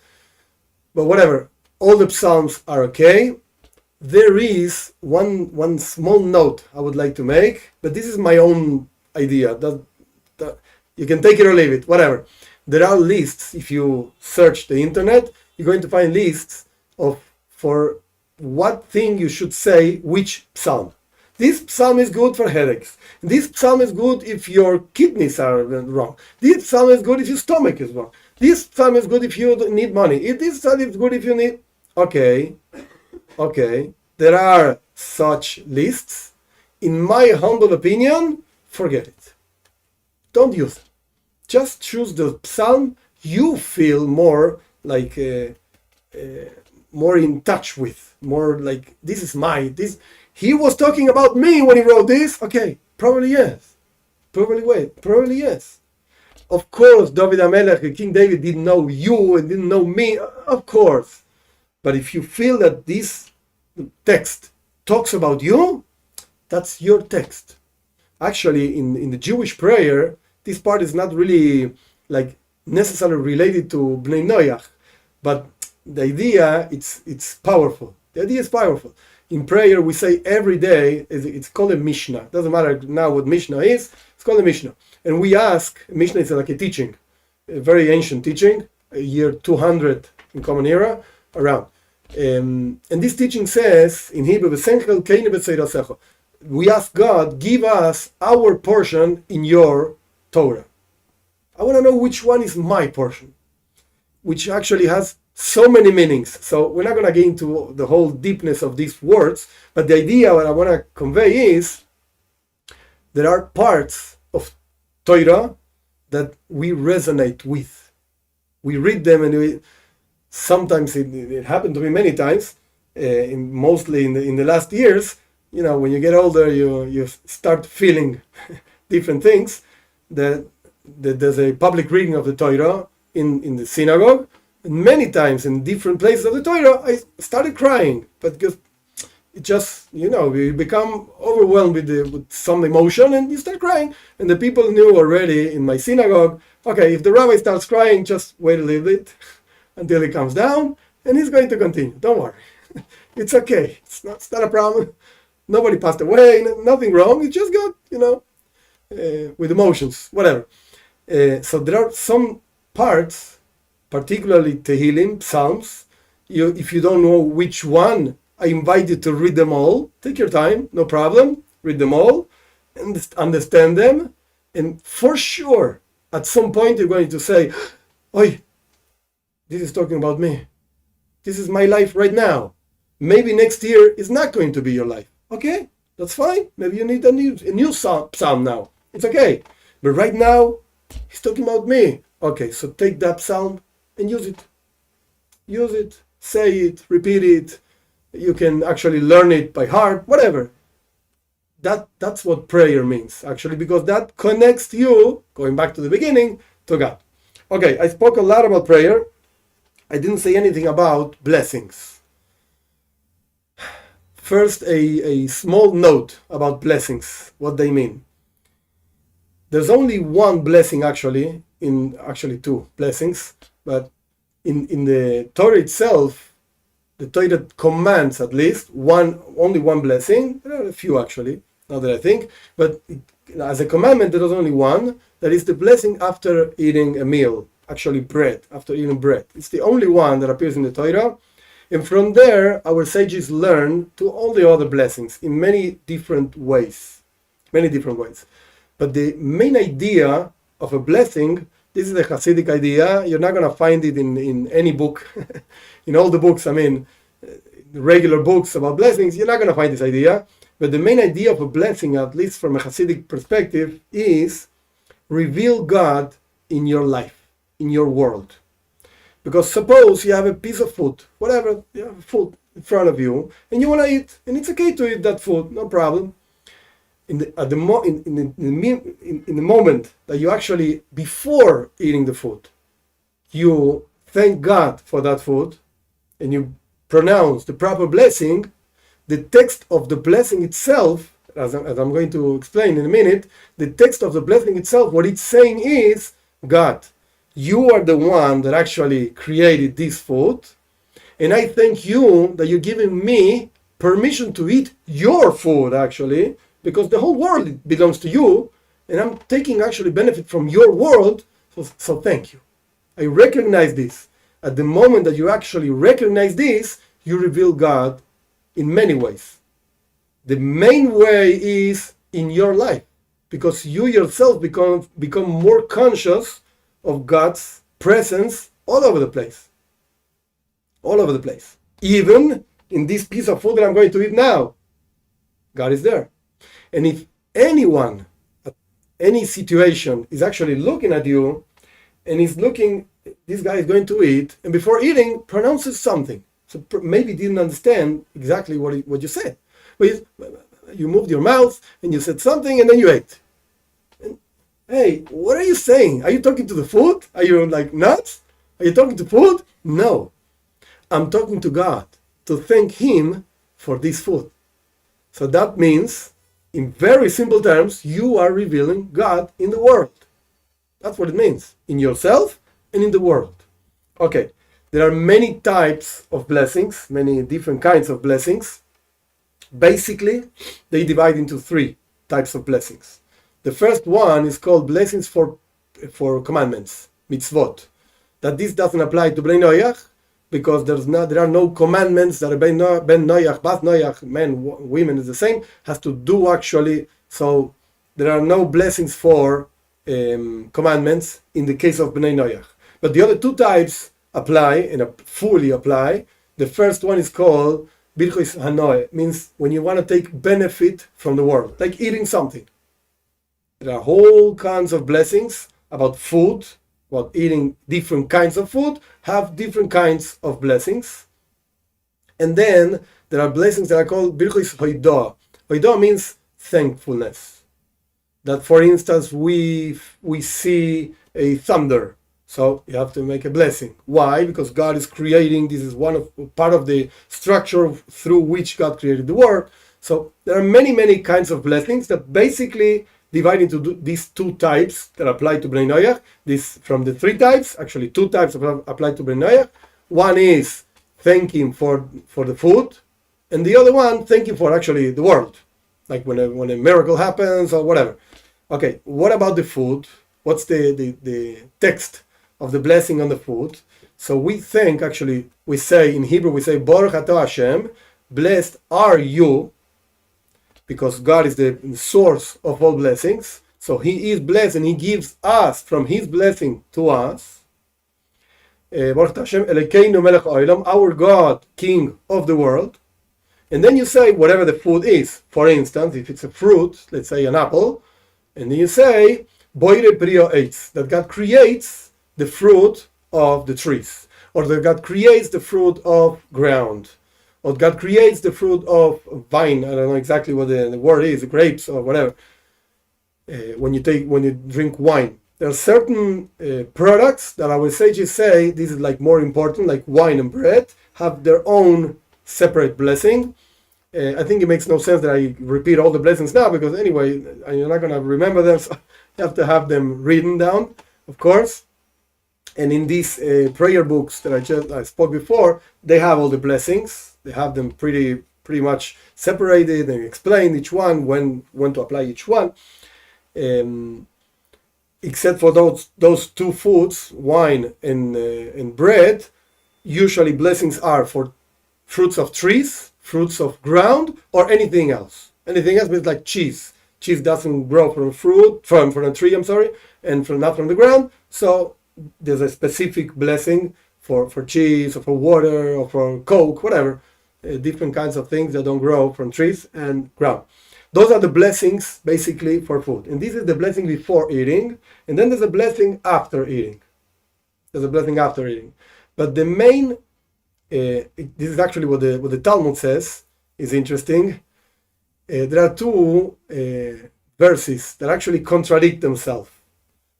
But whatever, all the Psalms are okay. There is one small note I would like to make, but this is my own idea. That you can take it or leave it, whatever. There are lists. If you search the internet, you're going to find lists for what thing you should say, which psalm. This psalm is good for headaches. This psalm is good if your kidneys are wrong. This psalm is good if your stomach is wrong. This psalm is good if you need money. This psalm is good if you need... Okay. There are such lists. In my humble opinion, forget it. Don't use it. Just choose the psalm you feel more like... more in touch with. More like, this is this... He was talking about me when he wrote this. Okay, probably yes. Probably yes. Of course, David HaMelech, King David, didn't know you and didn't know me. Of course. But if you feel that this text talks about you, that's your text. Actually, in the Jewish prayer, this part is not really like necessarily related to Bnei Noach. But the idea, it's powerful. The idea is powerful. In prayer, we say every day, it's called a Mishnah. Doesn't matter now what Mishnah is, it's called a Mishnah. And we ask, Mishnah is like a teaching, a very ancient teaching, year 200 in Common Era, around. And this teaching says, in Hebrew, we ask God, give us our portion in your Torah. I want to know which one is my portion, which actually has so many meanings. So we're not going to get into the whole deepness of these words, but the idea what I want to convey is there are parts of Torah that we resonate with. We read them, and sometimes it happened to me many times, mostly in the last years. When you get older, you start feeling different things. That there's a public reading of the Torah in the synagogue, and many times in different places of the Torah, I started crying, but because it just, you become overwhelmed with some emotion and you start crying. And the people knew already in my synagogue, okay, if the rabbi starts crying, just wait a little bit until he comes down and he's going to continue. Don't worry. It's okay. It's not a problem. Nobody passed away, nothing wrong. It just got, with emotions, whatever. So there are some parts, particularly Tehillim, Psalms. If you don't know which one, I invite you to read them all. Take your time, no problem. Read them all and understand them. And for sure, at some point, you're going to say, "Oi, this is talking about me. This is my life right now. Maybe next year is not going to be your life. Okay, that's fine. Maybe you need a new psalm now. It's okay. But right now, he's talking about me. Okay, so take that psalm and use it. Use it, say it, repeat it. You can actually learn it by heart, whatever. That's what prayer means, actually, because that connects you, going back to the beginning, to God. Okay, I spoke a lot about prayer. I didn't say anything about blessings. First, a small note about blessings, what they mean. There's only one blessing, actually two blessings, but in the Torah itself, the Torah commands at least only one blessing. There are a few actually, now that I think, but as a commandment, there is only one. That is the blessing after eating a meal, actually bread, after eating bread. It's the only one that appears in the Torah. And from there, our sages learn to all the other blessings in many different ways. But the main idea of a blessing, this is the Hasidic idea. You're not going to find it in any book. In all the books, regular books about blessings, you're not going to find this idea. But the main idea of a blessing, at least from a Hasidic perspective, is reveal God in your life, in your world. Because suppose you have a piece of food, whatever, you have food in front of you, and you want to eat, and it's okay to eat that food, no problem. In the moment that you actually, before eating the food, you thank God for that food, and you pronounce the proper blessing, the text of the blessing itself, as I'm going to explain in a minute, the text of the blessing itself, what it's saying is, God, you are the one that actually created this food, and I thank you that you're giving me permission to eat your food, actually, because the whole world belongs to you, and I'm taking actually benefit from your world, so thank you. I recognize this. At the moment that you actually recognize this, you reveal God in many ways. The main way is in your life, because you yourself become more conscious of God's presence all over the place. All over the place. Even in this piece of food that I'm going to eat now, God is there. And if anyone, at any situation, is actually looking at you, and is looking, this guy is going to eat, and before eating, pronounces something. So maybe didn't understand exactly what you said. But you moved your mouth, and you said something, and then you ate. And, hey, what are you saying? Are you talking to the food? Are you like nuts? Are you talking to food? No. I'm talking to God, to thank Him for this food. So that means, in very simple terms, you are revealing God in the world. That's what it means. In yourself and in the world. Okay. There are many types of blessings, many different kinds of blessings. Basically, they divide into three types of blessings. The first one is called blessings for commandments, mitzvot. That this doesn't apply to Bnei Noach, because there are no commandments that Ben Noach, Bat Noach, men, women is the same, has to do actually. So there are no blessings for commandments in the case of Bnei Noach. But the other two types apply and fully apply. The first one is called Birchos Hanoe, means when you want to take benefit from the world, like eating something. There are whole kinds of blessings about food, about eating different kinds of food, have different kinds of blessings. And then there are blessings that are called Birchos Hoidah. Hoidah means thankfulness. That, for instance, we see a thunder, so you have to make a blessing. Why? Because God is creating. This is part of the structure through which God created the world. So there are many kinds of blessings that basically divide into these two types that apply to Bnei Noach. This from the three types, actually two types apply to Bnei Noach. One is thanking for the food, and the other one thanking for actually the world, like when a miracle happens or whatever. Okay, what about the food? What's the text of the blessing on the food? So we say in Hebrew, we say, Baruch atah Hashem, blessed are you, because God is the source of all blessings. So He is blessed and He gives us from His blessing to us. Baruch Hashem, Elokeinu melech ha'olam, our God, King of the world. And then you say whatever the food is. For instance, if it's a fruit, let's say an apple, and then you say, Boire prio eitz, that God creates the fruit of the trees, or that God creates the fruit of ground, or God creates the fruit of vine. I don't know exactly what the word is, grapes or whatever. When you drink wine, there are certain products that our sages say this is like more important, like wine and bread, have their own separate blessing. I think it makes no sense that I repeat all the blessings now, because anyway, you're not going to remember them, so you have to have them written down, of course. And in these prayer books that I spoke before, they have all the blessings. They have them pretty much separated and explained each one, when to apply each one. Except for those two foods, wine and bread, usually blessings are for fruits of trees, fruits of ground, or anything else. Anything else means like cheese. Cheese doesn't grow from a tree, and not from the ground. So there's a specific blessing for cheese, or for water, or for Coke, whatever. Different kinds of things that don't grow from trees and ground. Those are the blessings basically for food. And this is the blessing before eating. And then there's a blessing after eating. But the main, this is actually what the Talmud says, is interesting. There are two verses that actually contradict themselves.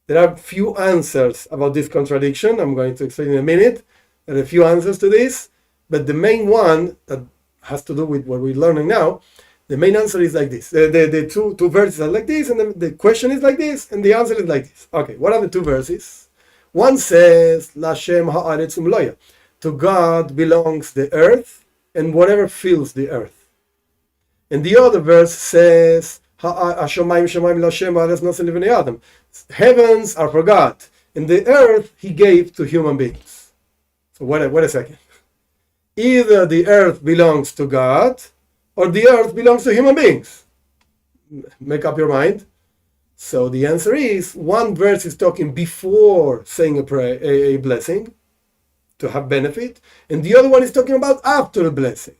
There are few answers about this contradiction. I'm going to explain in a minute. There are a few answers to this. But the main one that has to do with what we're learning now, the main answer is like this. The two verses are like this, and then the question is like this, and the answer is like this. Okay, what are the two verses? One says, Lashem ha'aretz umloya. To God belongs the earth and whatever fills the earth. And the other verse says, Heavens are for God, and the earth He gave to human beings. So wait a second. Either the earth belongs to God, or the earth belongs to human beings. Make up your mind. So the answer is, one verse is talking before saying a blessing to have benefit, and the other one is talking about after a blessing.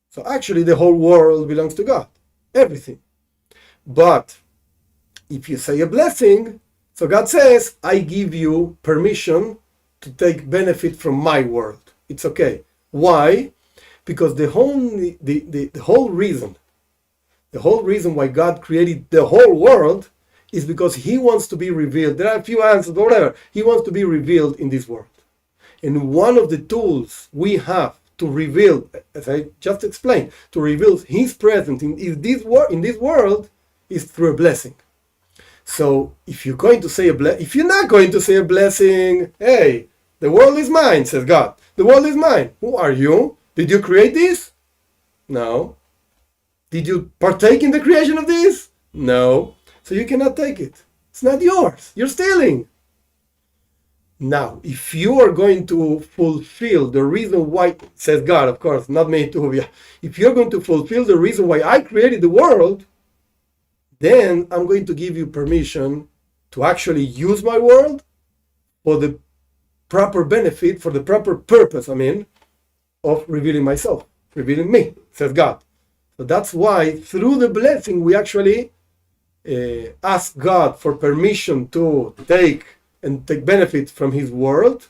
So actually the whole world belongs to God, everything. But if you say a blessing, so God says, I give you permission to take benefit from my world. It's okay. Why? Because the whole reason why God created the whole world is because He wants to be revealed. There are a few answers, but whatever. He wants to be revealed in this world. And one of the tools we have to reveal, as I just explained, to reveal His presence in this world is through a blessing. So if you're going to say if you're not going to say a blessing, hey, the world is mine, says God. The world is mine. Who are you? Did you create this? No. Did you partake in the creation of this? No. So you cannot take it. It's not yours. You're stealing. Now, if you are going to fulfill the reason why, says God, of course, not me too, if you're going to fulfill the reason why I created the world, then I'm going to give you permission to actually use my world for the proper benefit, for the proper purpose, of revealing myself, revealing me, says God. So that's why through the blessing we actually ask God for permission to take benefit from his world,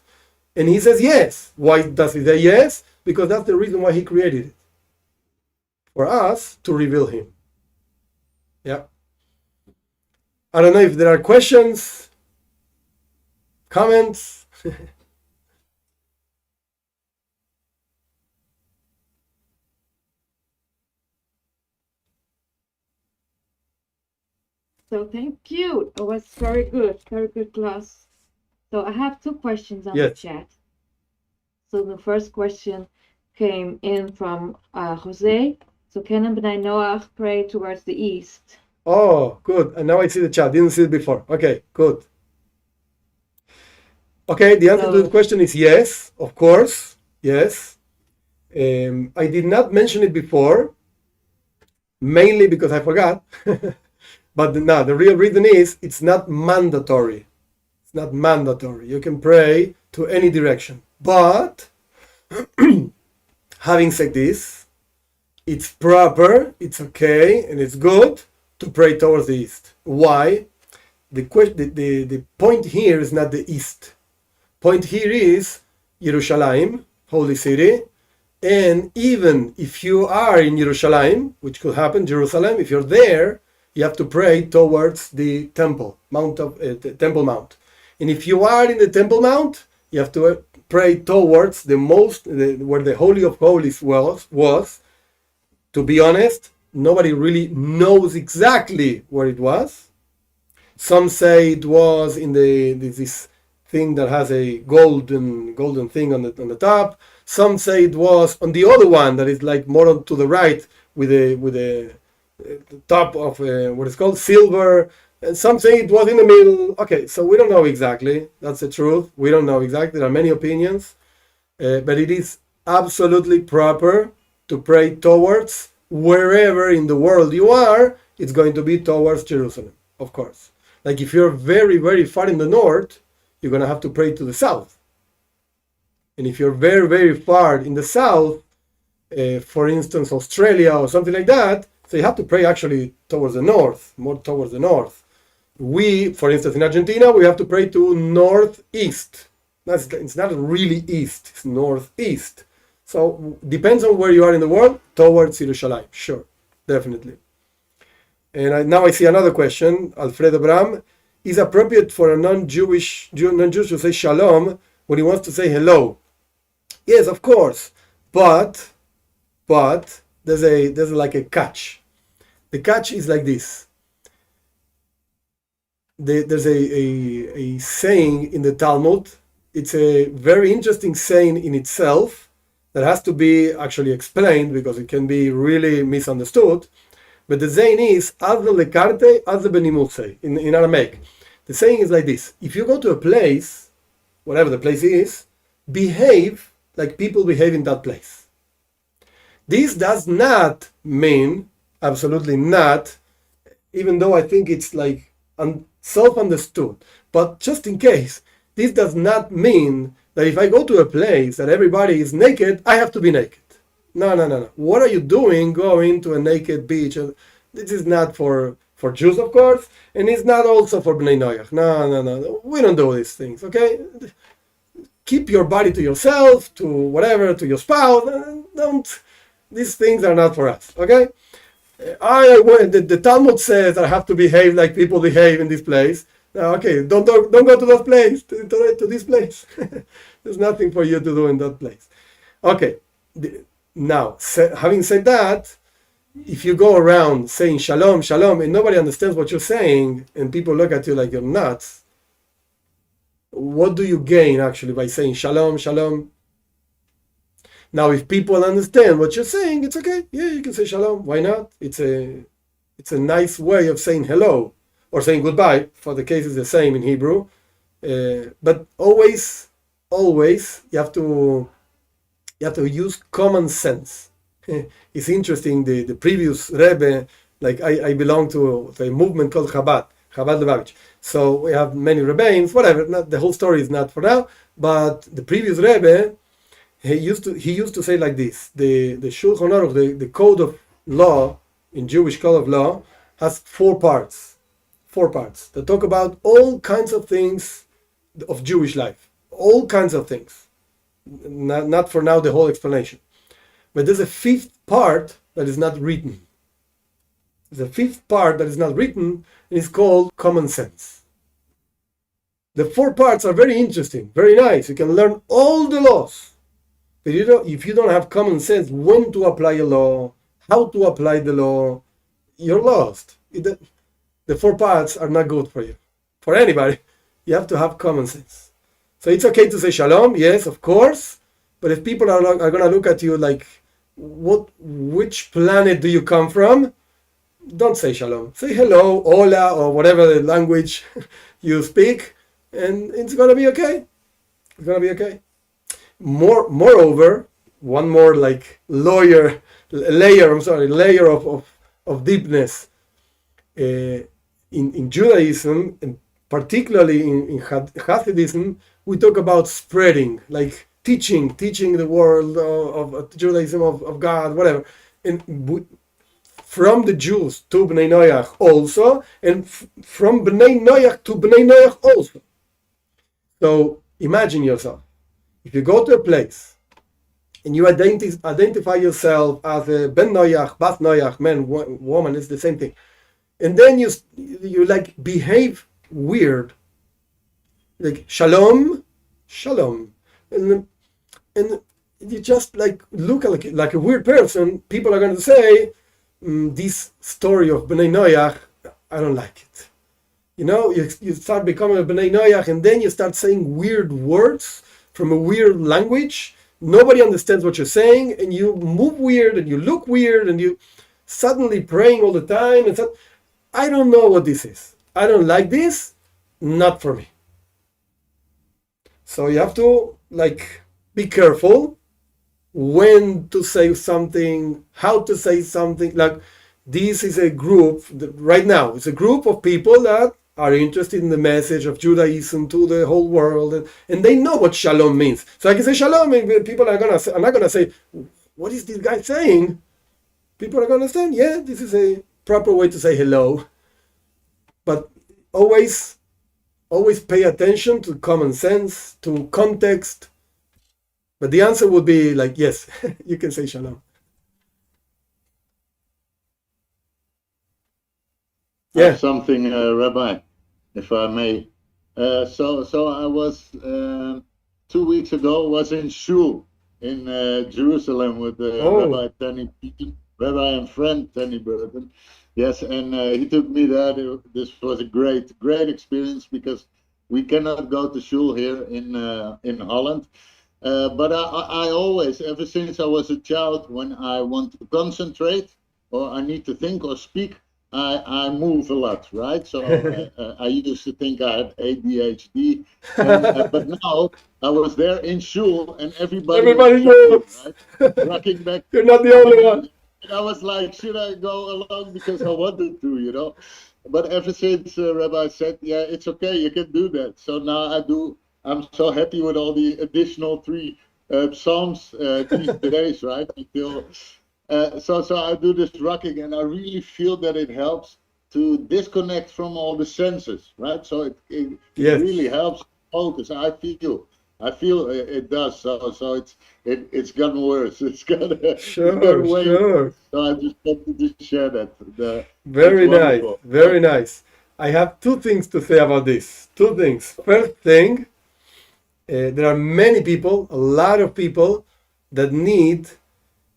and he says yes. Why does he say yes? Because that's the reason why he created it, for us to reveal him. Yeah. I don't know if there are questions, comments. So thank you. It was very good class. So I have two questions on the chat. So the first question came in from Jose. So can Bnei Noach pray towards the east? Oh, good. And now I see the chat. Didn't see it before. Okay, good. Okay, the answer to the question is yes, of course. Yes. I did not mention it before, mainly because I forgot. But no, the real reason is it's not mandatory. It's not mandatory. You can pray to any direction. But having said this, it's proper, it's okay, and it's good to pray towards the east. Why? The point here is not the east. Point here is Yerushalayim, holy city. And even if you are in Yerushalayim, which could happen, Jerusalem, if you're there, you have to pray towards the temple, the Temple Mount. And if you are in the Temple Mount, you have to pray towards where the Holy of Holies was. To be honest, nobody really knows exactly where it was. Some say it was in this thing that has a golden thing on the top. Some say it was on the other one that is like more to the right with the top of what is called silver. And some say it was in the middle. Okay, so we don't know exactly. That's the truth. We don't know exactly. There are many opinions, but it is absolutely proper to pray towards wherever in the world you are. It's going to be towards Jerusalem, of course. Like if you're very, very far in the north, you're going to have to pray to the south. And if you're very, very far in the south, for instance, Australia or something like that, so you have to pray actually towards the north, more towards the north. We, for instance, in Argentina, we have to pray to northeast. It's not really east, it's northeast. So depends on where you are in the world, towards Yerushalayim. Sure, definitely. And now I see another question. Alfredo Bram, is appropriate for a non-Jewish to say shalom when he wants to say hello? Yes, of course. But there's like a catch. The catch is like this. There's a saying in the Talmud. It's a very interesting saying in itself that has to be actually explained because it can be really misunderstood. But the saying is, in Aramaic. The saying is like this. If you go to a place, whatever the place is, behave like people behave in that place. This does not mean, absolutely not, even though I think it's like self-understood, but just in case, this does not mean that if I go to a place that everybody is naked, I have to be naked. No. What are you doing going to a naked beach? This is not for Jews, of course, and it's not also for Bnei Noach. No. We don't do these things, okay? Keep your body to yourself, to whatever, to your spouse. Don't. These things are not for us, okay? The Talmud says I have to behave like people behave in this place. Okay, don't go to that place, to this place. There's nothing for you to do in that place. Okay, now, having said that, if you go around saying shalom, shalom, and nobody understands what you're saying, and people look at you like you're nuts, what do you gain actually by saying shalom, shalom? Now, if people understand what you're saying, it's okay. Yeah, you can say shalom. Why not? It's a nice way of saying hello or saying goodbye. For the case, it's the same in Hebrew. But always, you have to use common sense. It's interesting. The previous Rebbe, like I belong to a movement called Chabad. Chabad Lubavitch. So we have many rabbis, whatever. Not, the whole story is not for now. But the previous Rebbe, he used to say like this: the Shulchan Aruch, the code of law in Jewish code of law, has four parts that talk about all kinds of things of Jewish life, all kinds of things. Not for now the whole explanation, but there's a fifth part that is not written. The fifth part that is not written is called common sense. The four parts are very interesting, very nice. You can learn all the laws. But if you don't have common sense when to apply a law, how to apply the law, you're lost. The four parts are not good for you. For anybody, you have to have common sense. So it's okay to say shalom, yes, of course. But if people are going to look at you like, which planet do you come from? Don't say shalom. Say hello, hola, or whatever the language you speak, and it's going to be okay. It's going to be okay. Moreover, one more like layer of deepness in Judaism, and particularly in Hasidism, we talk about spreading, like teaching the world of Judaism, of God, whatever. And from the Jews to Bnei Noach also, and from Bnei Noach to Bnei Noach also. So imagine yourself, if you go to a place and you identify yourself as a Ben Noach, Bat Noach, man, woman, it's the same thing. And then you like behave weird, like shalom, and you just like look like a weird person. People are going to say, this story of Bnei Noach, I don't like it. You start becoming a Bnei Noach, and then you start saying weird words from a weird language. Nobody understands what you're saying, and you move weird, and you look weird, and you suddenly praying all the time. And I don't know what this is. I don't like this. Not for me. So you have to be careful when to say something, how to say something. Like this is a group right now. It's a group of people that are interested in the message of Judaism to the whole world, and they know what shalom means. So I can say shalom, and people are gonna say, I'm not gonna say, what is this guy saying? People are gonna understand, yeah, this is a proper way to say hello. But always pay attention to common sense, to context. But the answer would be like, yes, you can say shalom. Yeah. Something, Rabbi, if I may. So I was 2 weeks ago was in shul in Jerusalem with Rabbi and friend Tenny Burton. Yes, and he took me there. This was a great experience because we cannot go to shul here in Holland. But I always, ever since I was a child, when I want to concentrate or I need to think or speak, I move a lot, right? So I used to think I had ADHD, but now I was there in shul and everybody knows, right? Rocking back. You're not the only one. And I was like, should I go along because I wanted to, But ever since Rabbi said, yeah, it's okay, you can do that. So now I do. I'm so happy with all the additional 3 psalms these days, right? So I do this rocking, and I really feel that it helps to disconnect from all the senses, right? So it really helps focus. I feel it does. So it's gotten worse. It's gotten way sure. So I just wanted to share that. Very nice, very nice. I have 2 things to say about this. 2 things. First thing, there are many people, a lot of people that need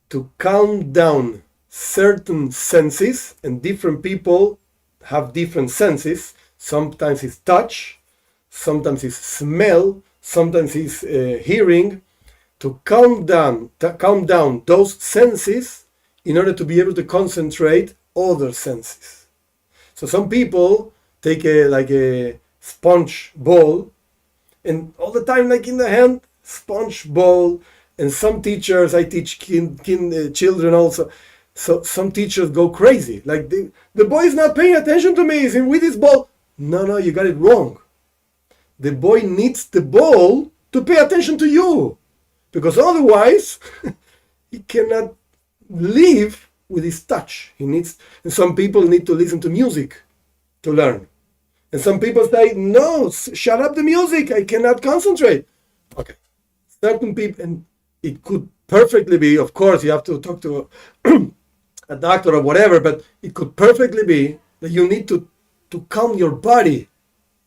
to calm down certain senses, and different people have different senses. Sometimes it's touch, sometimes it's smell, sometimes it's hearing. To calm down those senses in order to be able to concentrate other senses. So some people take a sponge ball, and all the time, like in the hand, sponge ball. And some teachers, I teach children also, so some teachers go crazy. Like the boy is not paying attention to me, he's with his ball. No, you got it wrong. The boy needs the ball to pay attention to you, because otherwise he cannot live with his touch. And some people need to listen to music to learn. And some people say, no, shut up the music, I cannot concentrate. Okay. Certain people, and it could perfectly be, of course, you have to talk to a doctor or whatever, but it could perfectly be that you need to calm your body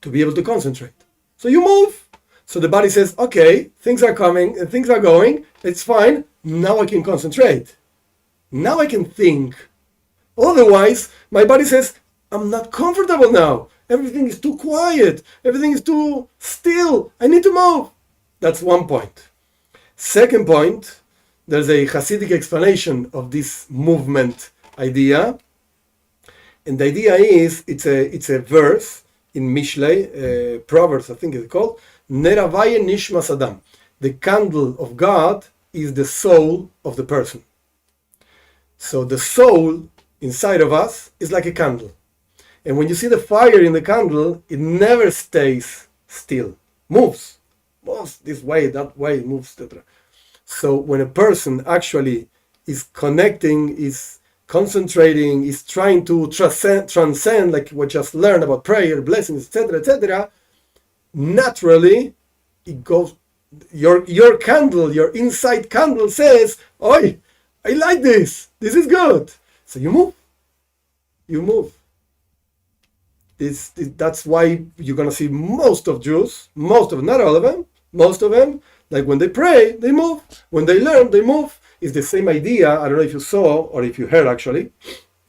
to be able to concentrate. So you move. So the body says, okay, things are coming and things are going, it's fine, now I can concentrate. Now I can think. Otherwise, my body says, I'm not comfortable now. Everything is too quiet. Everything is too still. I need to move. That's one point. Second point, there's a Hasidic explanation of this movement idea. And the idea is, it's a verse in Mishlei, Proverbs, I think it's called, Neravaye Nishmas Adam. The candle of God is the soul of the person. So the soul inside of us is like a candle. And when you see the fire in the candle, it never stays still. Moves this way, that way, moves, etc. So when a person actually is connecting, is concentrating, is trying to transcend, like we just learned about prayer, blessings, etc., naturally it goes. Your candle, your inside candle says, "Oi, I like this. This is good." So you move. That's why you're gonna see most of Jews, not all of them, most of them, like when they pray, they move. When they learn, they move. It's the same idea. I don't know if you saw or if you heard actually.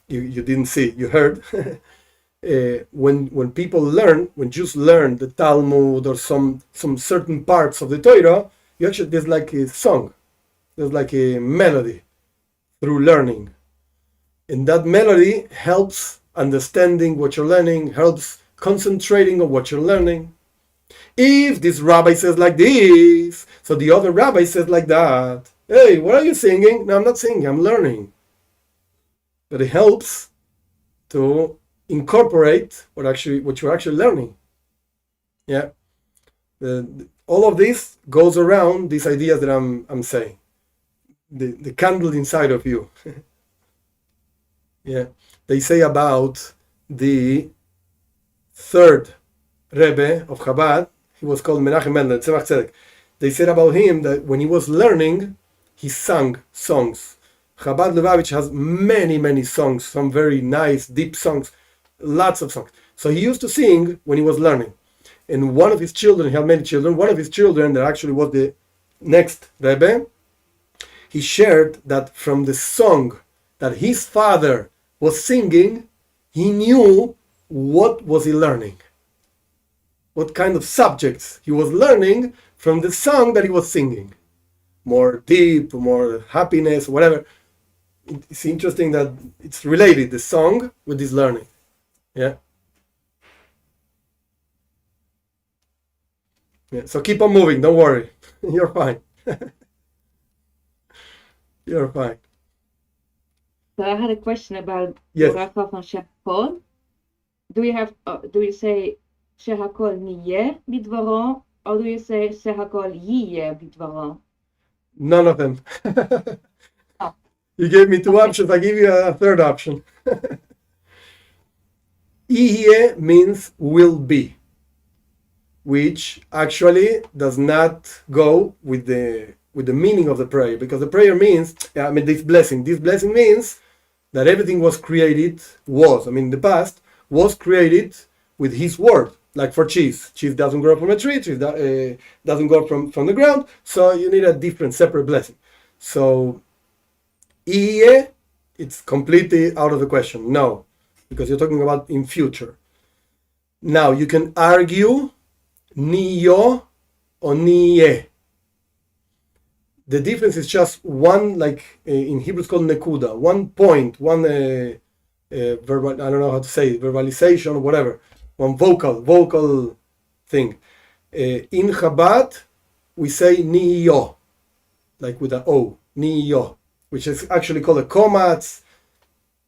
You didn't see, you heard. When people learn, when Jews learn the Talmud or some certain parts of the Torah, there's like a song, there's like a melody through learning. And that melody helps understanding what you're learning, helps concentrating on what you're learning. If this rabbi says like this, so the other rabbi says like that. Hey, what are you singing? No, I'm not singing, I'm learning. But it helps to incorporate what you're actually learning. Yeah. All of this goes around these ideas that I'm saying. The candle inside of you. Yeah. They say about the third Rebbe of Chabad, he was called Menachem Mendel, Tzemach Tzedek. They said about him that when he was learning, he sang songs. Chabad Lubavitch has many, many songs, some very nice, deep songs, lots of songs. So he used to sing when he was learning. And one of his children, he had many children, one of his children that actually was the next Rebbe, he shared that from the song that his father was singing, he knew what was he learning, what kind of subjects he was learning from the song that he was singing. More deep, more happiness, whatever. It's interesting that it's related, the song with this learning. Yeah. Yeah. So keep on moving, don't worry. You're fine. You're fine. So I had a question about Yes. Bracha van Shehakol. Do you say Shehakol Niyeh Bidvaro, or do you say Shehakol Yiyeh Bidvaro? None of them. Oh. You gave me two options, I give you a third option. Yeh means will be, which actually does not go with the meaning of the prayer, because the prayer means, this blessing means that everything was created, in the past, was created with his word. Like for cheese doesn't grow from a tree, cheese doesn't grow from the ground, so you need a different, separate blessing. So, Iye, it's completely out of the question. No, because you're talking about in future. Now, you can argue Niyo or Niye. The difference is just one, like in Hebrew it's called nekuda, one point, one verbal, I don't know how to say it, verbalization or whatever, one vocal thing. In Chabad, we say niyo, like with an O, niyo, which is actually called a komatz.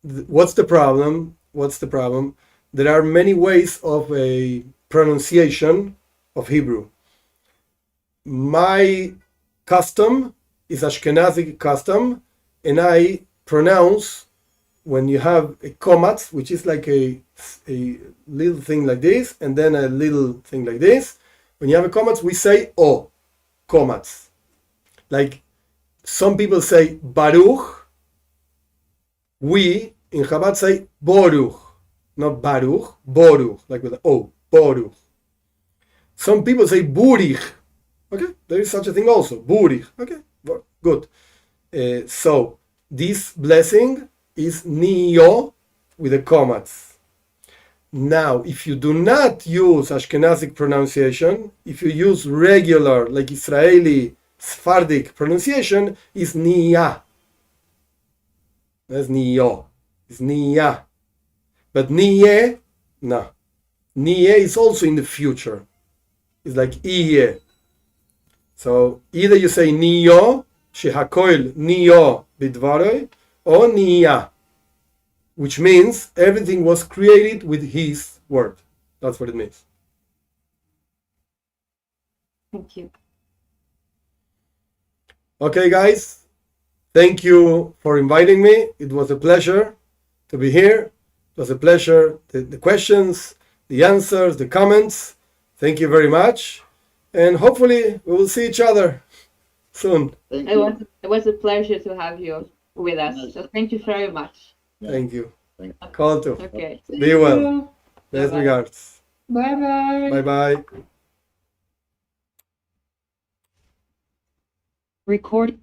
What's the problem? there are many ways of a pronunciation of Hebrew. My custom is Ashkenazi custom, and I pronounce when you have a komatz, which is like a little thing like this, and then a little thing like this. When you have a komatz, we say O, komatz. Like some people say Baruch, we in Chabad say Boruch, not Baruch, Boruch, like with the O, Boruch. Some people say Burich. Okay, there is such a thing also, Burich. Okay, good. So this blessing is Nio with a komatz. Now, if you do not use Ashkenazic pronunciation, if you use regular, like Israeli Sephardic pronunciation, is Nia. That's Nio. It's Nia. But Niye, no. Niye is also in the future. It's like Iye. So either you say Nio, Shehakoil Nio Bidvaroi, or Nia, which means everything was created with his word. That's what it means. Thank you. Okay, guys. Thank you for inviting me. It was a pleasure to be here. It was a pleasure. The questions, the answers, the comments. Thank you very much. And hopefully we will see each other soon. Thank you. It was a pleasure to have you with us. So thank you very much. Thank you. Thank you. Call to. Okay. Be well. Best Bye-bye. regards. Bye-bye. Bye-bye. Record.